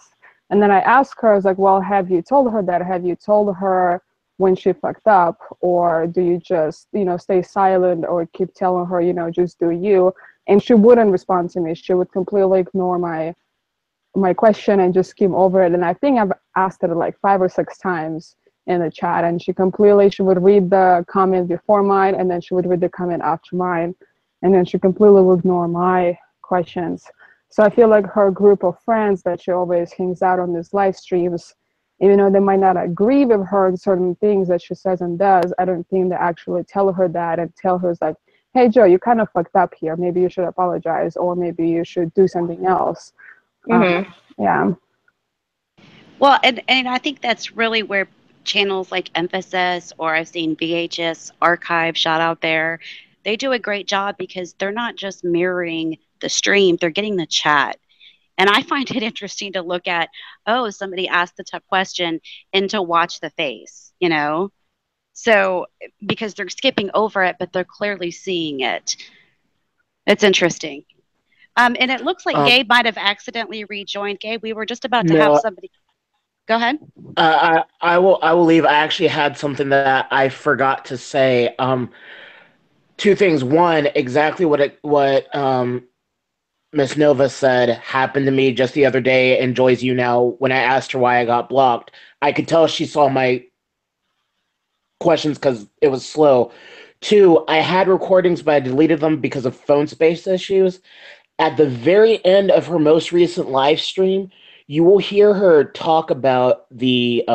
And then I asked her, I was like, well, have you told her that? Have you told her when she fucked up, or do you just, stay silent, or keep telling her, just do you? And she wouldn't respond to me. She would completely ignore my question and just skim over it. And I think I've asked it like 5 or 6 times in the chat, and she would read the comment before mine, and then she would read the comment after mine, and then she completely would ignore my questions. So I feel like her group of friends that she always hangs out on these live streams, even though they might not agree with her in certain things that she says and does, I don't think they actually tell her that and tell her, like, hey, Joe, you kind of fucked up here. Maybe you should apologize, or maybe you should do something else. Yeah. Well, and I think that's really where channels like Emphasis, or I've seen VHS Archive shot out there, they do a great job, because they're not just mirroring the stream, they're getting the chat. And I find it interesting to look at, somebody asked the tough question, and to watch the face, So, because they're skipping over it, but they're clearly seeing it. It's interesting. And it looks like Gabe might have accidentally rejoined. Gabe, we were just about to have somebody. Go ahead. I will leave. I actually had something that I forgot to say. 2 things. One, exactly what Miss Nova said happened to me just the other day in Joy's You Now. When I asked her why I got blocked, I could tell she saw my questions because it was slow. 2, I had recordings, but I deleted them because of phone space issues. At the very end of her most recent live stream, you will hear her talk about the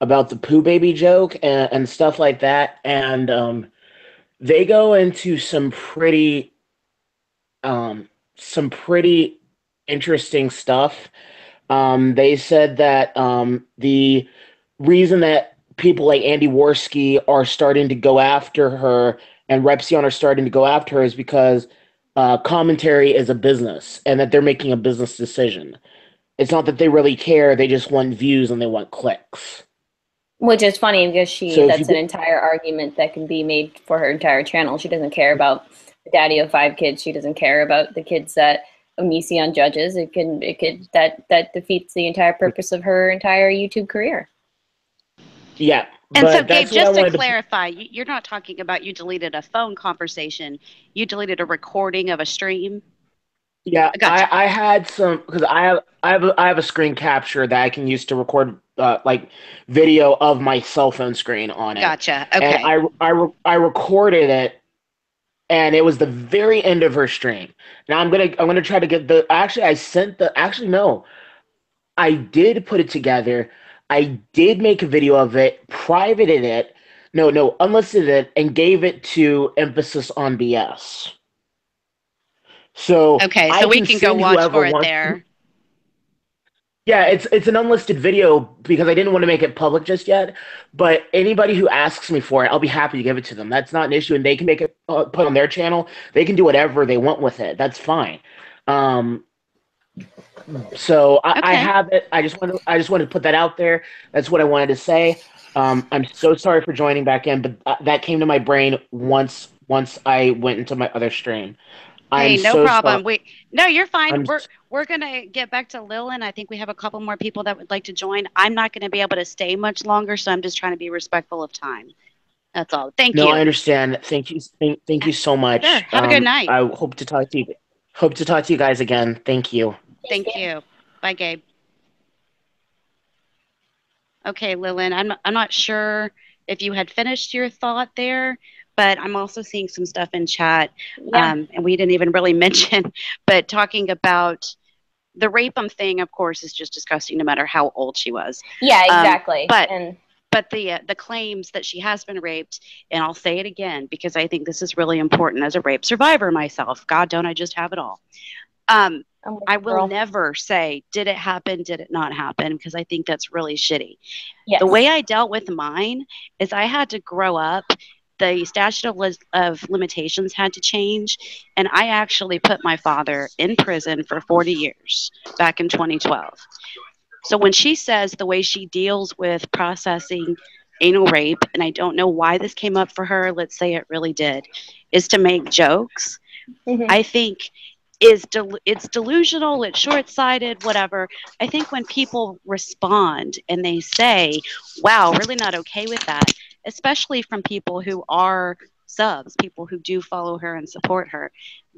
about the poo baby joke and stuff like that, and they go into some pretty interesting stuff. They said that the reason that people like Andy Worski are starting to go after her and Repsion are starting to go after her is because commentary is a business and that they're making a business decision. It's not that they really care; they just want views and they want clicks. Which is funny because So if you that's an entire argument that can be made for her entire channel. She doesn't care about the daddy of 5 kids. She doesn't care about the kids that Onision judges. That defeats the entire purpose of her entire YouTube career. Yeah. And so, but Gabe, that's what I just to wanted clarify, you're not talking about you deleted a phone conversation. You deleted a recording of a stream. Yeah, Gotcha. I had some because I have a screen capture that I can use to record like video of my cell phone screen on it. Gotcha. And Okay. I recorded it, and it was the very end of her stream. Now I'm gonna try to get the actually no, I did put it together. I did make a video of it, privated it, no, unlisted it, and gave it to Emphasis on BS. So Okay, I so we can can go send watch whoever for it wants. there. Yeah, it's an unlisted video because I didn't want to make it public just yet. But anybody who asks me for it, I'll be happy to give it to them. That's not an issue, and they can make it put on their channel. They can do whatever they want with it. That's fine. Um, so I Okay. have it. I just wanted to put that out there. That's what I wanted to say. I'm so sorry for joining back in, but that came to my brain once I went into my other stream. I'm Hey, no so sorry. problem. No, you're fine. I'm We're gonna get back to Lillian. I think we have a couple more people that would like to join. I'm not gonna be able to stay much longer, so I'm just trying to be respectful of time. That's all. Thank No, I you. understand. Thank you. Thank you so Sure. much. Have a good night. I hope to talk to you. Hope to talk to you guys again. Thank you. Thank you. Bye, Gabe. Okay, Lillian, I'm not sure if you had finished your thought there, but I'm also seeing some stuff in chat, Yeah. and we didn't even really mention, but talking about the rape thing, of course, is just disgusting no matter how old she was. Yeah, exactly. But the claims that she has been raped, and I'll say it again because I think this is really important as a rape survivor myself. God, don't I just have it all? I will never say, did it happen? Did it not happen? Because I think that's really shitty. Yes. The way I dealt with mine is I had to grow up. The statute of limitations had to change. And I actually put my father in prison for 40 years back in 2012. So when she says the way she deals with processing anal rape, and I don't know why this came up for her, let's say it really did, is to make jokes. I think it's delusional, it's short-sighted, whatever. I think when people respond and they say, wow, really not okay with that, especially from people who are subs, people who do follow her and support her,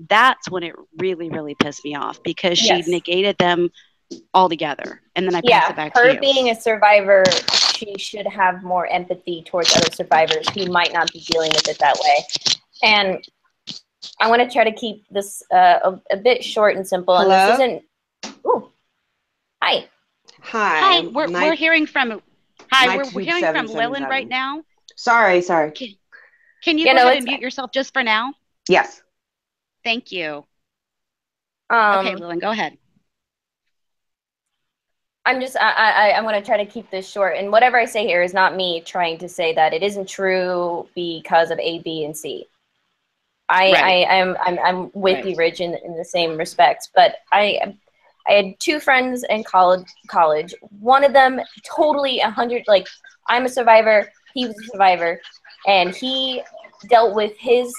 that's when it really, really pissed me off because she negated them altogether. And then I pass it back to you. Her being a survivor, she should have more empathy towards other survivors who might not be dealing with it that way. And I want to try to keep this a bit short and simple. Hello? And this isn't. Ooh. Hi. Hi. We're hearing from. Hi, we're hearing from Lillian right now. Sorry. Can you go ahead and mute yourself just for now? Yes. Thank you. Okay, Lillian, go ahead. I'm going to try to keep this short. And whatever I say here is not me trying to say that it isn't true because of A, B, and C. I'm with you, Ridge, in the same respects. But I had 2 friends in college. One of them totally 100, like, I'm a survivor, he was a survivor, and he dealt with his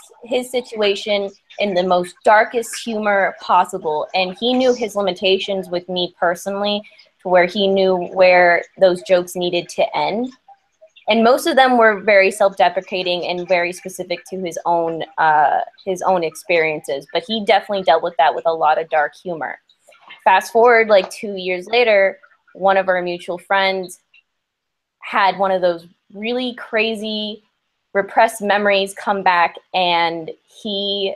situation in the most darkest humor possible. And he knew his limitations with me personally, to where he knew where those jokes needed to end. And most of them were very self-deprecating and very specific to his own experiences. But he definitely dealt with that with a lot of dark humor. Fast forward like 2 years later, one of our mutual friends had one of those really crazy repressed memories come back, and he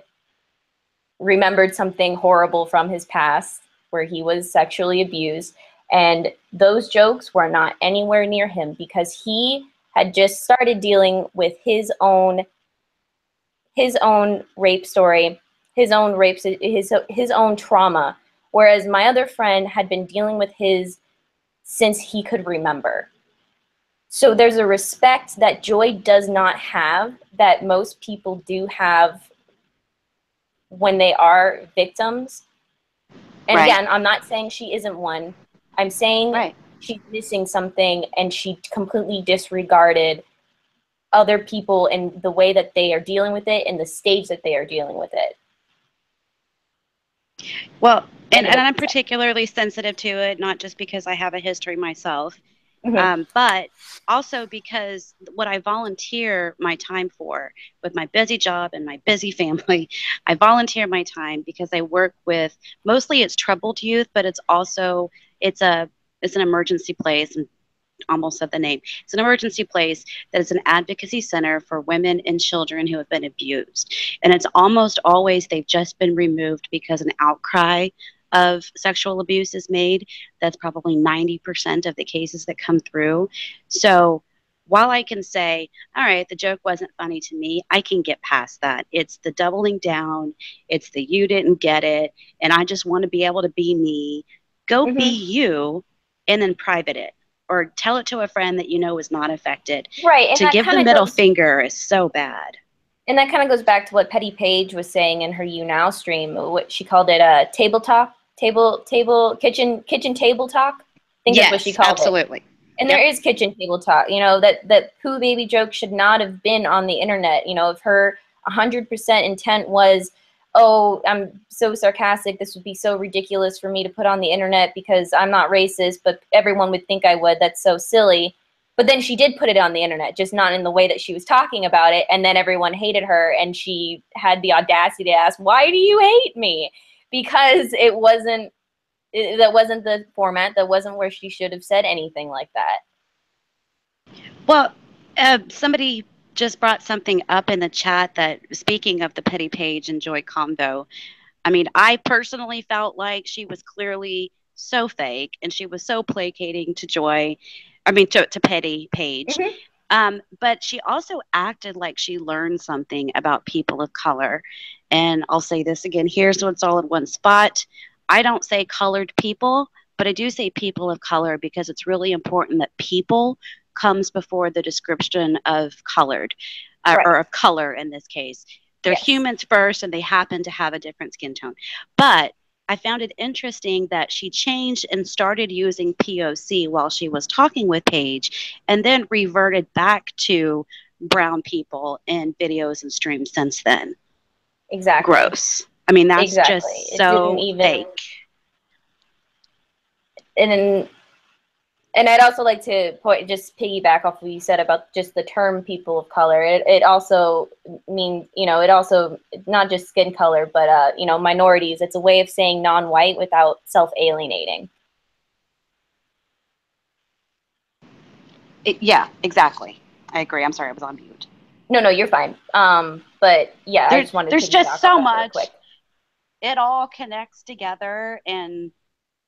remembered something horrible from his past where he was sexually abused. And those jokes were not anywhere near him because he had just started dealing with his own rape story, his own trauma, whereas my other friend had been dealing with his since he could remember. So there's a respect that Joy does not have that most people do have when they are victims. And Right. again, I'm not saying she isn't one. I'm saying Right. she's missing something, and she completely disregarded other people and the way that they are dealing with it and the stage that they are dealing with it. Well, and I'm particularly sensitive to it, not just because I have a history myself, but also because what I volunteer my time for with my busy job and my busy family, I volunteer my time because I work with, mostly it's troubled youth, but it's also, it's an emergency place, and almost said the name. It's an emergency place that is an advocacy center for women and children who have been abused. And it's almost always they've just been removed because an outcry of sexual abuse is made. That's probably 90% of the cases that come through. So while I can say, all right, the joke wasn't funny to me, I can get past that. It's the doubling down. It's the you didn't get it. And I just want to be able to be me. Go be you, and then private it. Or tell it to a friend that you know is not affected. Right. And to give the middle finger is so bad. And that kind of goes back to what Petty Page was saying in her You Now stream. What she called it, table talk, kitchen table talk. I think that's what she called it. Absolutely. And there is kitchen table talk. You know, that poo baby joke should not have been on the internet. You know, if her 100% intent was, oh, I'm so sarcastic, this would be so ridiculous for me to put on the internet because I'm not racist, but everyone would think I would. That's so silly. But then she did put it on the internet, just not in the way that she was talking about it. And then everyone hated her, and she had the audacity to ask, why do you hate me? Because that wasn't the format. That wasn't where she should have said anything like that. Well, somebody just brought something up in the chat that, speaking of the Petty Page and Joy combo, I mean, I personally felt like she was clearly so fake, and she was so placating to Joy. I mean, to Petty Page. But she also acted like she learned something about people of color. And I'll say this again, here's what's all in one spot. I don't say colored people, but I do say people of color because it's really important that people comes before the description of colored, or of color in this case. They're humans first, and they happen to have a different skin tone. But I found it interesting that she changed and started using POC while she was talking with Paige, and then reverted back to brown people in videos and streams since then. Exactly. Gross. I mean, that's just so fake. And I'd also like to just piggyback off what you said about just the term people of color. It also means, you know, it also not just skin color, but, you know, minorities. It's a way of saying non-white without self-alienating. Yeah, exactly. I agree. I'm sorry, I was on mute. No, you're fine. But yeah, I just wanted to there's just so much. Quick. It all connects together, and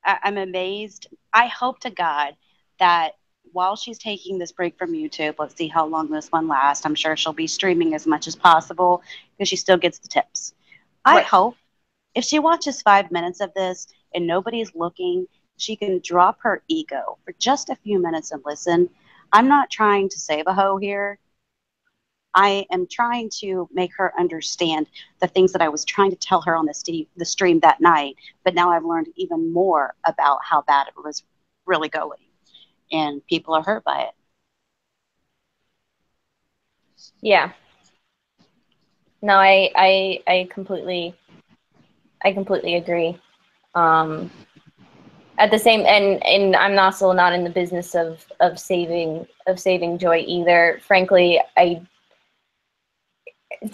I'm amazed. I hope to God that while she's taking this break from YouTube, let's see how long this one lasts. I'm sure she'll be streaming as much as possible because she still gets the tips. I hope if she watches 5 minutes of this and nobody's looking, she can drop her ego for just a few minutes and listen. I'm not trying to save a hoe here. I am trying to make her understand the things that I was trying to tell her on the stream that night, but now I've learned even more about how bad it was really going, and people are hurt by it. Yeah. No, I completely agree. At the same, and I'm also not in the business of saving Joy either. Frankly,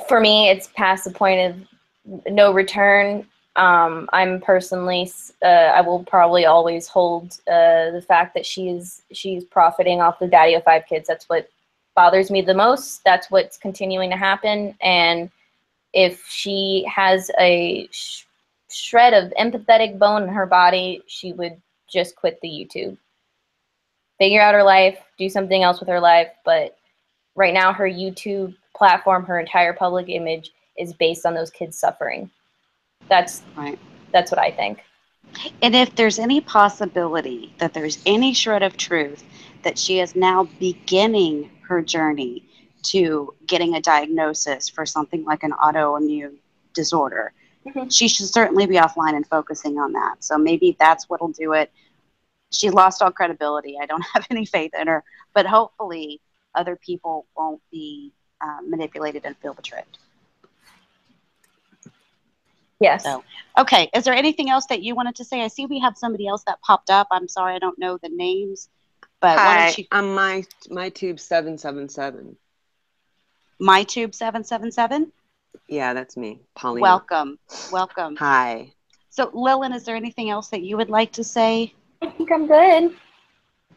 for me, it's past the point of no return. I'm personally, I will probably always hold the fact that she's profiting off the Daddy of 5 kids. That's what bothers me the most. That's what's continuing to happen. And if she has a shred of empathetic bone in her body, she would just quit the YouTube. Figure out her life, do something else with her life. But right now, her YouTube platform, her entire public image is based on those kids suffering. That's Right. That's what I think. And if there's any possibility that there's any shred of truth that she is now beginning her journey to getting a diagnosis for something like an autoimmune disorder, she should certainly be offline and focusing on that. So maybe that's what'll do it. She lost all credibility. I don't have any faith in her, but hopefully other people won't be manipulated and feel betrayed. Yes. So, okay. Is there anything else that you wanted to say? I see we have somebody else that popped up. I'm sorry, I don't know the names, but why don't you? I'm my tube 777. My tube 777. Yeah, that's me, Paulina. Welcome. Hi. So, Lillian, is there anything else that you would like to say? I think I'm good.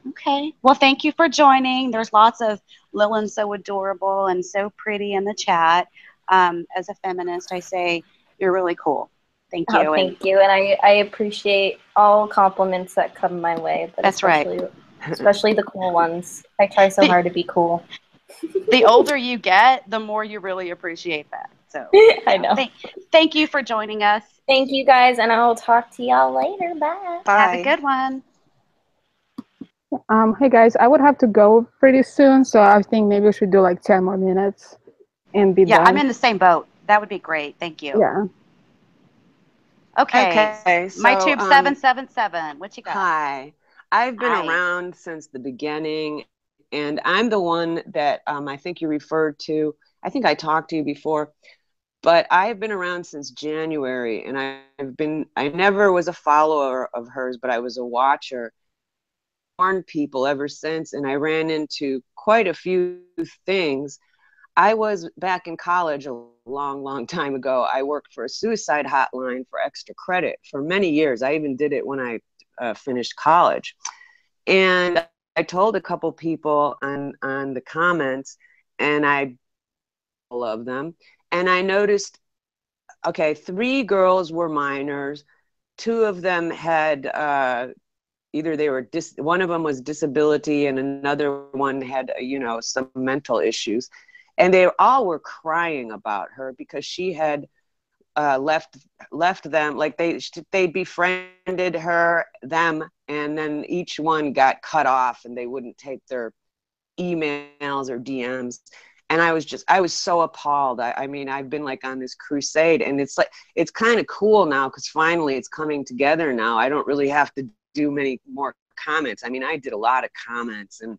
Okay. Well, thank you for joining. There's lots of Lillian so adorable and so pretty in the chat. As a feminist, I say you're really cool. Thank you. Oh, thank you. And I appreciate all compliments that come my way. But that's right. Especially the cool ones. I try so hard to be cool. The older you get, the more you really appreciate that. So I know. Thank you for joining us. Thank you guys, and I'll talk to y'all later. Bye. Bye. Have a good one. Hey guys, I would have to go pretty soon, so I think maybe we should do like 10 more minutes and be done. Yeah, I'm in the same boat. That would be great. Thank you. Yeah. Okay. So, my tube 777. What you got? Hi. I've been around since the beginning, and I'm the one that I think you referred to. I think I talked to you before, but I've been around since January, and I never was a follower of hers, but I was a watcher. Warned people ever since, and I ran into quite a few things. I was back in college a long time ago. I worked for a suicide hotline for extra credit for many years. I even did it when I finished college. And I told a couple people on the comments, and I love them. And I noticed, okay, 3 girls were minors. 2 of them had either they were one of them was disability, and another one had some mental issues. And they all were crying about her because she had left them, like they befriended them, and then each one got cut off, and they wouldn't take their emails or DMs. And I was so appalled. I mean, I've been like on this crusade, and it's kind of cool now because finally it's coming together now. I don't really have to do many more comments. I mean, I did a lot of comments, and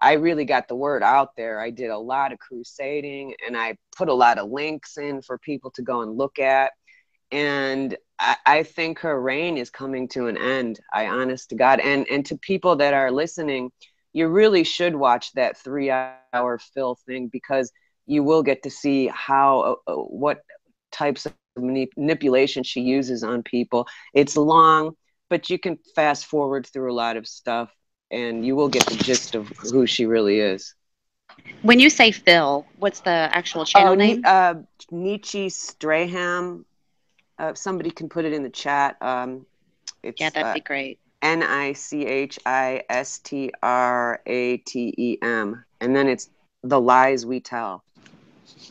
I really got the word out there. I did a lot of crusading, and I put a lot of links in for people to go and look at. And I think her reign is coming to an end. Honest to God. And to people that are listening, you really should watch that 3-hour Phil thing, because you will get to see how what types of manipulation she uses on people. It's long, but you can fast forward through a lot of stuff, and you will get the gist of who she really is. When you say Phil, what's the actual channel name? Nietzsche Straham. Somebody can put it in the chat. Yeah, that'd be great. NICHISTRATEM. And then it's The Lies We Tell.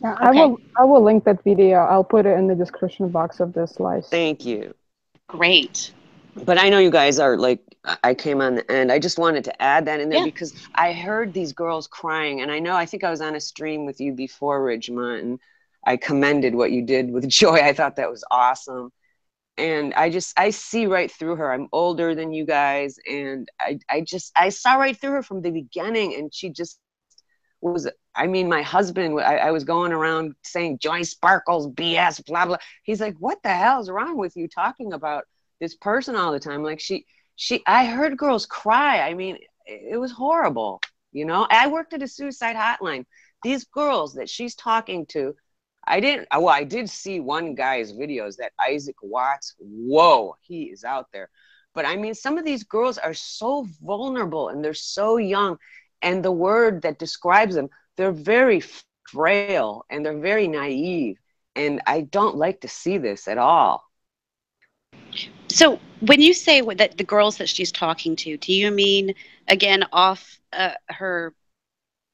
Yeah, Okay. I will link that video. I'll put it in the description box of this live. Thank you. Great. But I know you guys are like, I came on the end. I just wanted to add that in there because I heard these girls crying. And I think I was on a stream with you before, Ridgemont, and I commended what you did with Joy. I thought that was awesome. And I see right through her. I'm older than you guys. And I saw right through her from the beginning. And she just was, I mean, my husband, I was going around saying JoySparkleBS, blah, blah. He's like, what the hell is wrong with you talking about this person all the time? Like I heard girls cry. I mean, it was horrible. I worked at a suicide hotline. These girls that she's talking to, I did see one guy's videos, that Isaac Watts. Whoa, he is out there. But I mean, some of these girls are so vulnerable, and they're so young. And the word that describes them, they're very frail, and they're very naive. And I don't like to see this at all. So when you say that the girls that she's talking to, do you mean again off her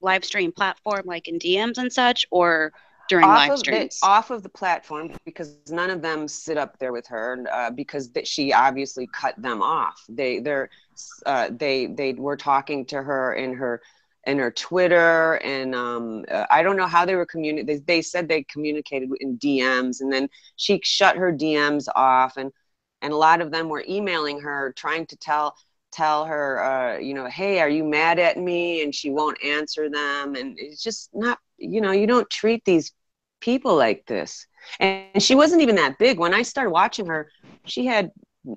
live stream platform, like in DMs and such, or during live streams? Off of the platform, because none of them sit up there with her, because she obviously cut them off. They were talking to her in her Twitter, and I don't know how they were communicating. They said they communicated in DMs, and then she shut her DMs off, and a lot of them were emailing her trying to tell her, hey, are you mad at me? And she won't answer them. And it's just not, you don't treat these people like this. And she wasn't even that big. When I started watching her, she had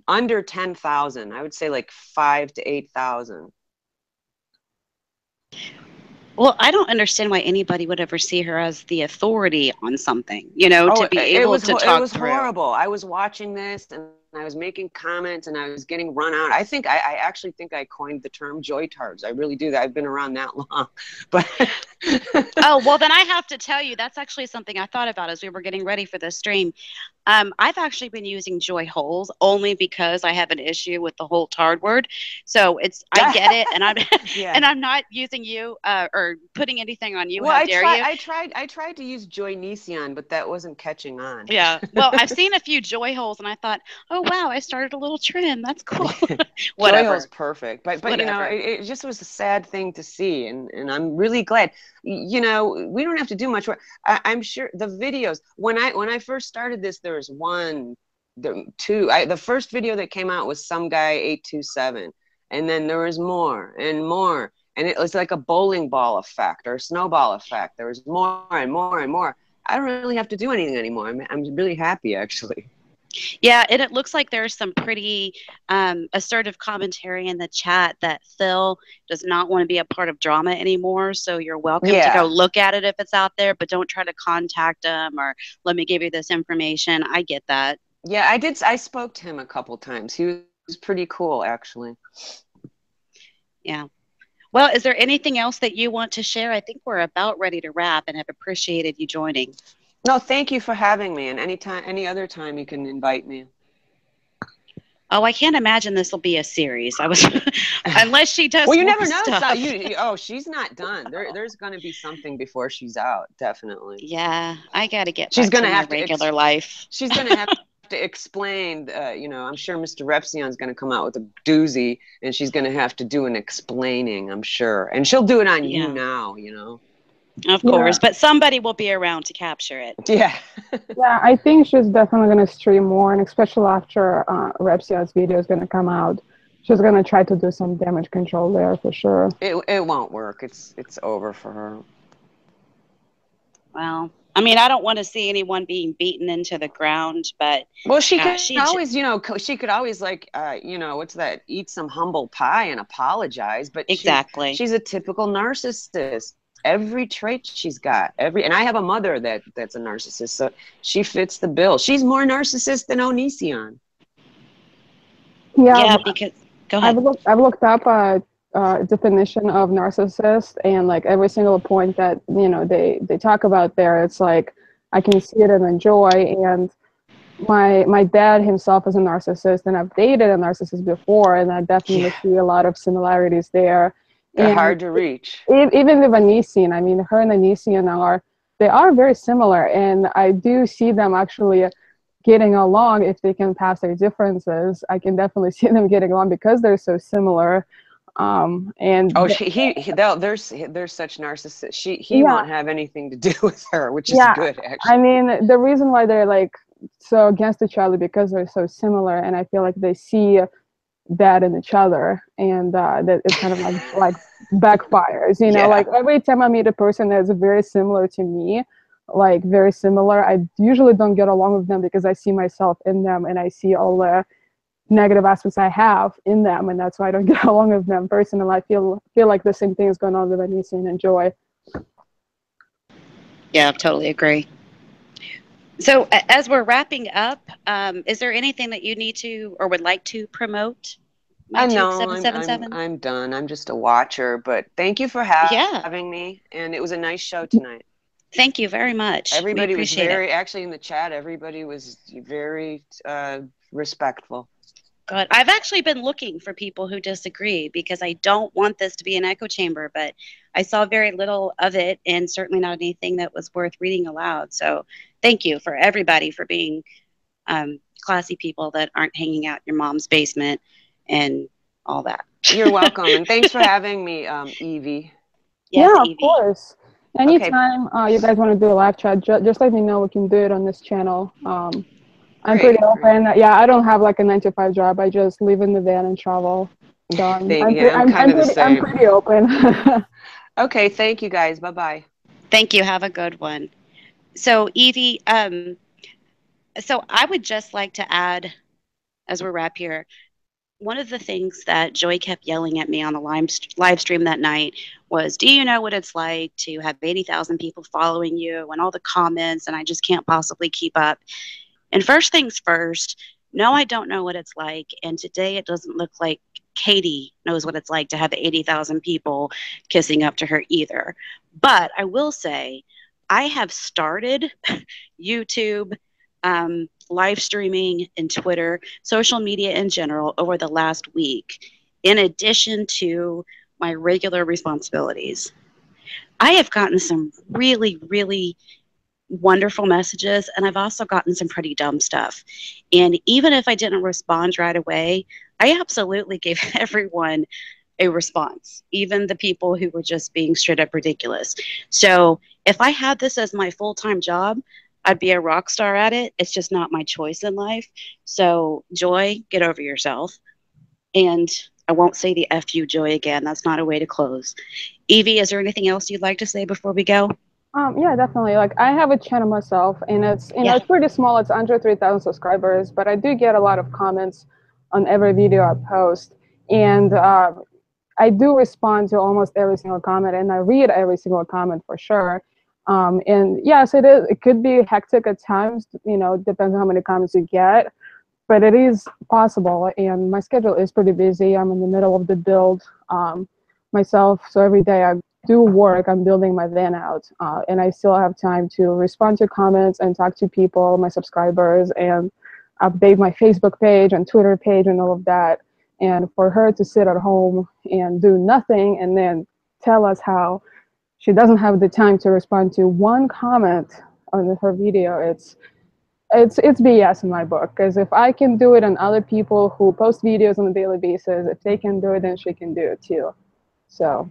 under 10,000. I would say like 5,000 to 8,000. Well, I don't understand why anybody would ever see her as the authority on something, to be able to talk through. It was horrible. I was watching this and I was making comments and I was getting run out. I actually think I coined the term joy-tards. I really do. I've been around that long. But oh, well, then I have to tell you, that's actually something I thought about as we were getting ready for this stream. I've actually been using joy holes only because I have an issue with the whole tard word. So I get it, and I'm and I'm not using you or putting anything on you. Well, How dare you? I tried to use joy Nisian, but that wasn't catching on. Yeah. Well, I've seen a few joy holes, and I thought, oh wow, I started a little trend. That's cool. Whatever. Joy hole's perfect, but it just was a sad thing to see, and I'm really glad. We don't have to do much work. I'm sure the videos when I first started this, there was two. The first video that came out was some guy 827, and then there was more and more, and it was like a bowling ball effect or a snowball effect. There was more and more and more. I don't really have to do anything anymore. I'm really happy, actually. Yeah, and it looks like there's some pretty assertive commentary in the chat that Phil does not want to be a part of drama anymore. So you're welcome to go look at it if it's out there, but don't try to contact him or let me give you this information. I get that. Yeah, I did. I spoke to him a couple times. He was pretty cool, actually. Yeah. Well, is there anything else that you want to share? I think we're about ready to wrap and have appreciated you joining. No, thank you for having me. And any other time you can invite me. Oh, I can't imagine this will be a series. Unless she does. Well, you never know. Stuff. She's not done. There's going to be something before she's out. Definitely. Yeah, I got to get. She's going to have regular life. She's going to have to explain. I'm sure Mr. Repsion's going to come out with a doozy, and she's going to have to do an explaining. I'm sure, and she'll do it on you now. Of course, but somebody will be around to capture it. Yeah. Yeah, I think she's definitely going to stream more, and especially after Repsia's video is going to come out, she's going to try to do some damage control there for sure. It won't work. It's over for her. Well, I mean, I don't want to see anyone being beaten into the ground, but she could always, she could always what's that? Eat some humble pie and apologize. But exactly, she's a typical narcissist. Every trait she's got, and I have a mother that's a narcissist, so she fits the bill. She's more narcissist than Onision. Yeah, because go ahead. I've looked up a definition of narcissist, and like every single point that they talk about there, it's like I can see it and enjoy. And my dad himself is a narcissist, and I've dated a narcissist before, and I definitely see a lot of similarities there. They're hard to reach. Even with Onision, I mean, her and Onision are very similar, and I do see them actually getting along if they can pass their differences. I can definitely see them getting along because they're so similar. And they're such narcissists. He won't have anything to do with her, which is good, actually. I mean, the reason why they're like so against each other because they're so similar, and I feel like they see that in each other, and that it kind of like backfires. Like every time I meet a person that's very similar to me, like very similar, I usually don't get along with them because I see myself in them, and I see all the negative aspects I have in them, and that's why I don't get along with them personally. I feel like the same thing is going on with Onision and Joy. Yeah, I totally agree. So as we're wrapping up, is there anything that you need to or would like to promote? I know, I'm done. I'm just a watcher, but thank you for having me, and it was a nice show tonight. Thank you very much. Everybody was actually in the chat, everybody was very respectful. Good. I've actually been looking for people who disagree because I don't want this to be an echo chamber, but I saw very little of it and certainly not anything that was worth reading aloud. So thank you for everybody for being classy people that aren't hanging out in your mom's basement and all that. You're welcome. And thanks for having me, Evie. Yes, yeah, Evie. of course. Anytime you guys want to do a live chat, just let me know. We can do it on this channel. I'm pretty open. Great. Yeah, I don't have like a 9-to-5 job. I just live in the van and travel. So I'm pretty open. Okay, thank you guys. Bye-bye. Thank you. Have a good one. So Evie, so I would just like to add, as we wrap here, one of the things that Joy kept yelling at me on the live stream that night was, do you know what it's like to have 80,000 people following you and all the comments, and I just can't possibly keep up. And first things first, no, I don't know what it's like. And today it doesn't look like Katie knows what it's like to have 80,000 people kissing up to her either. But I will say, I have started YouTube, live streaming, and Twitter, social media in general over the last week, in addition to my regular responsibilities. I have gotten some really, really wonderful messages, and I've also gotten some pretty dumb stuff. And even if I didn't respond right away, I absolutely gave everyone a response, even the people who were just being straight up ridiculous. So if I had this as my full-time job, I'd be a rock star at it. It's just not my choice in life. So Joy, get over yourself. And I won't say the F you, Joy, again. That's not a way to close. Evie, is there anything else you'd like to say before we go? Yeah, definitely. Like, I have a channel myself, and it's it's pretty small. It's under 3,000 subscribers, but I do get a lot of comments on every video I post, and I do respond to almost every single comment, and I read every single comment for sure. And yes, it is. It could be hectic at times. Depends on how many comments you get, but it is possible. And my schedule is pretty busy. I'm in the middle of the build myself, so every day I do work. I'm building my van out, and I still have time to respond to comments and talk to people, my subscribers, and update my Facebook page and Twitter page and all of that. And for her to sit at home and do nothing and then tell us how she doesn't have the time to respond to one comment on her video, it's BS in my book. Because if I can do it, and other people who post videos on a daily basis, if they can do it, then she can do it too. So.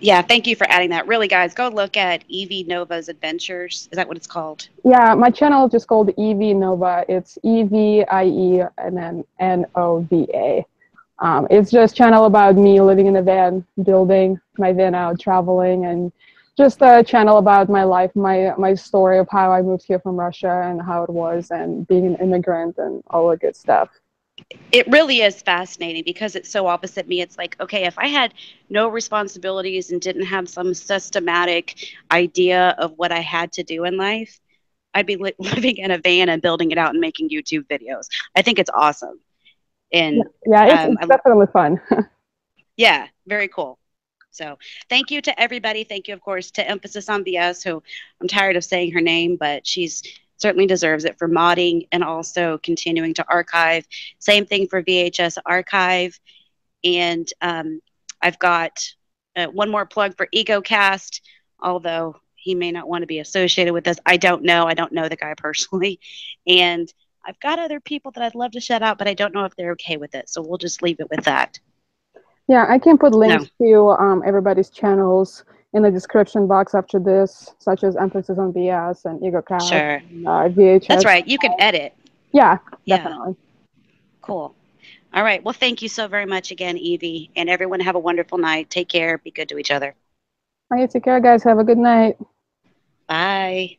Yeah, thank you for adding that. Really, guys, go look at Evie Nova's Adventures. Is that what it's called? Yeah, my channel is just called Evie Nova. It's EVIE and then NOVA. It's just a channel about me living in a van, building my van out, traveling, and just a channel about my life, my story of how I moved here from Russia and how it was, and being an immigrant and all the good stuff. It really is fascinating because it's so opposite me. It's like, okay, if I had no responsibilities and didn't have some systematic idea of what I had to do in life, I'd be living in a van and building it out and making YouTube videos. I think it's awesome. And yeah, it's definitely fun. Yeah, very cool. So thank you to everybody. Thank you, of course, to Emphasis on BS, who I'm tired of saying her name, but she's certainly deserves it for modding and also continuing to archive. Same thing for VHS Archive. And I've got one more plug for EcoCast, although he may not want to be associated with this. I don't know. I don't know the guy personally. And I've got other people that I'd love to shout out, but I don't know if they're okay with it. So we'll just leave it with that. Yeah, I can put links to everybody's channels in the description box after this, such as Emphasis on BS and EcoCast. Sure. And, VHS. That's right. You can edit. Yeah, definitely. Cool. All right. Well, thank you so very much again, Evie. And everyone have a wonderful night. Take care. Be good to each other. All right, take care, guys. Have a good night. Bye.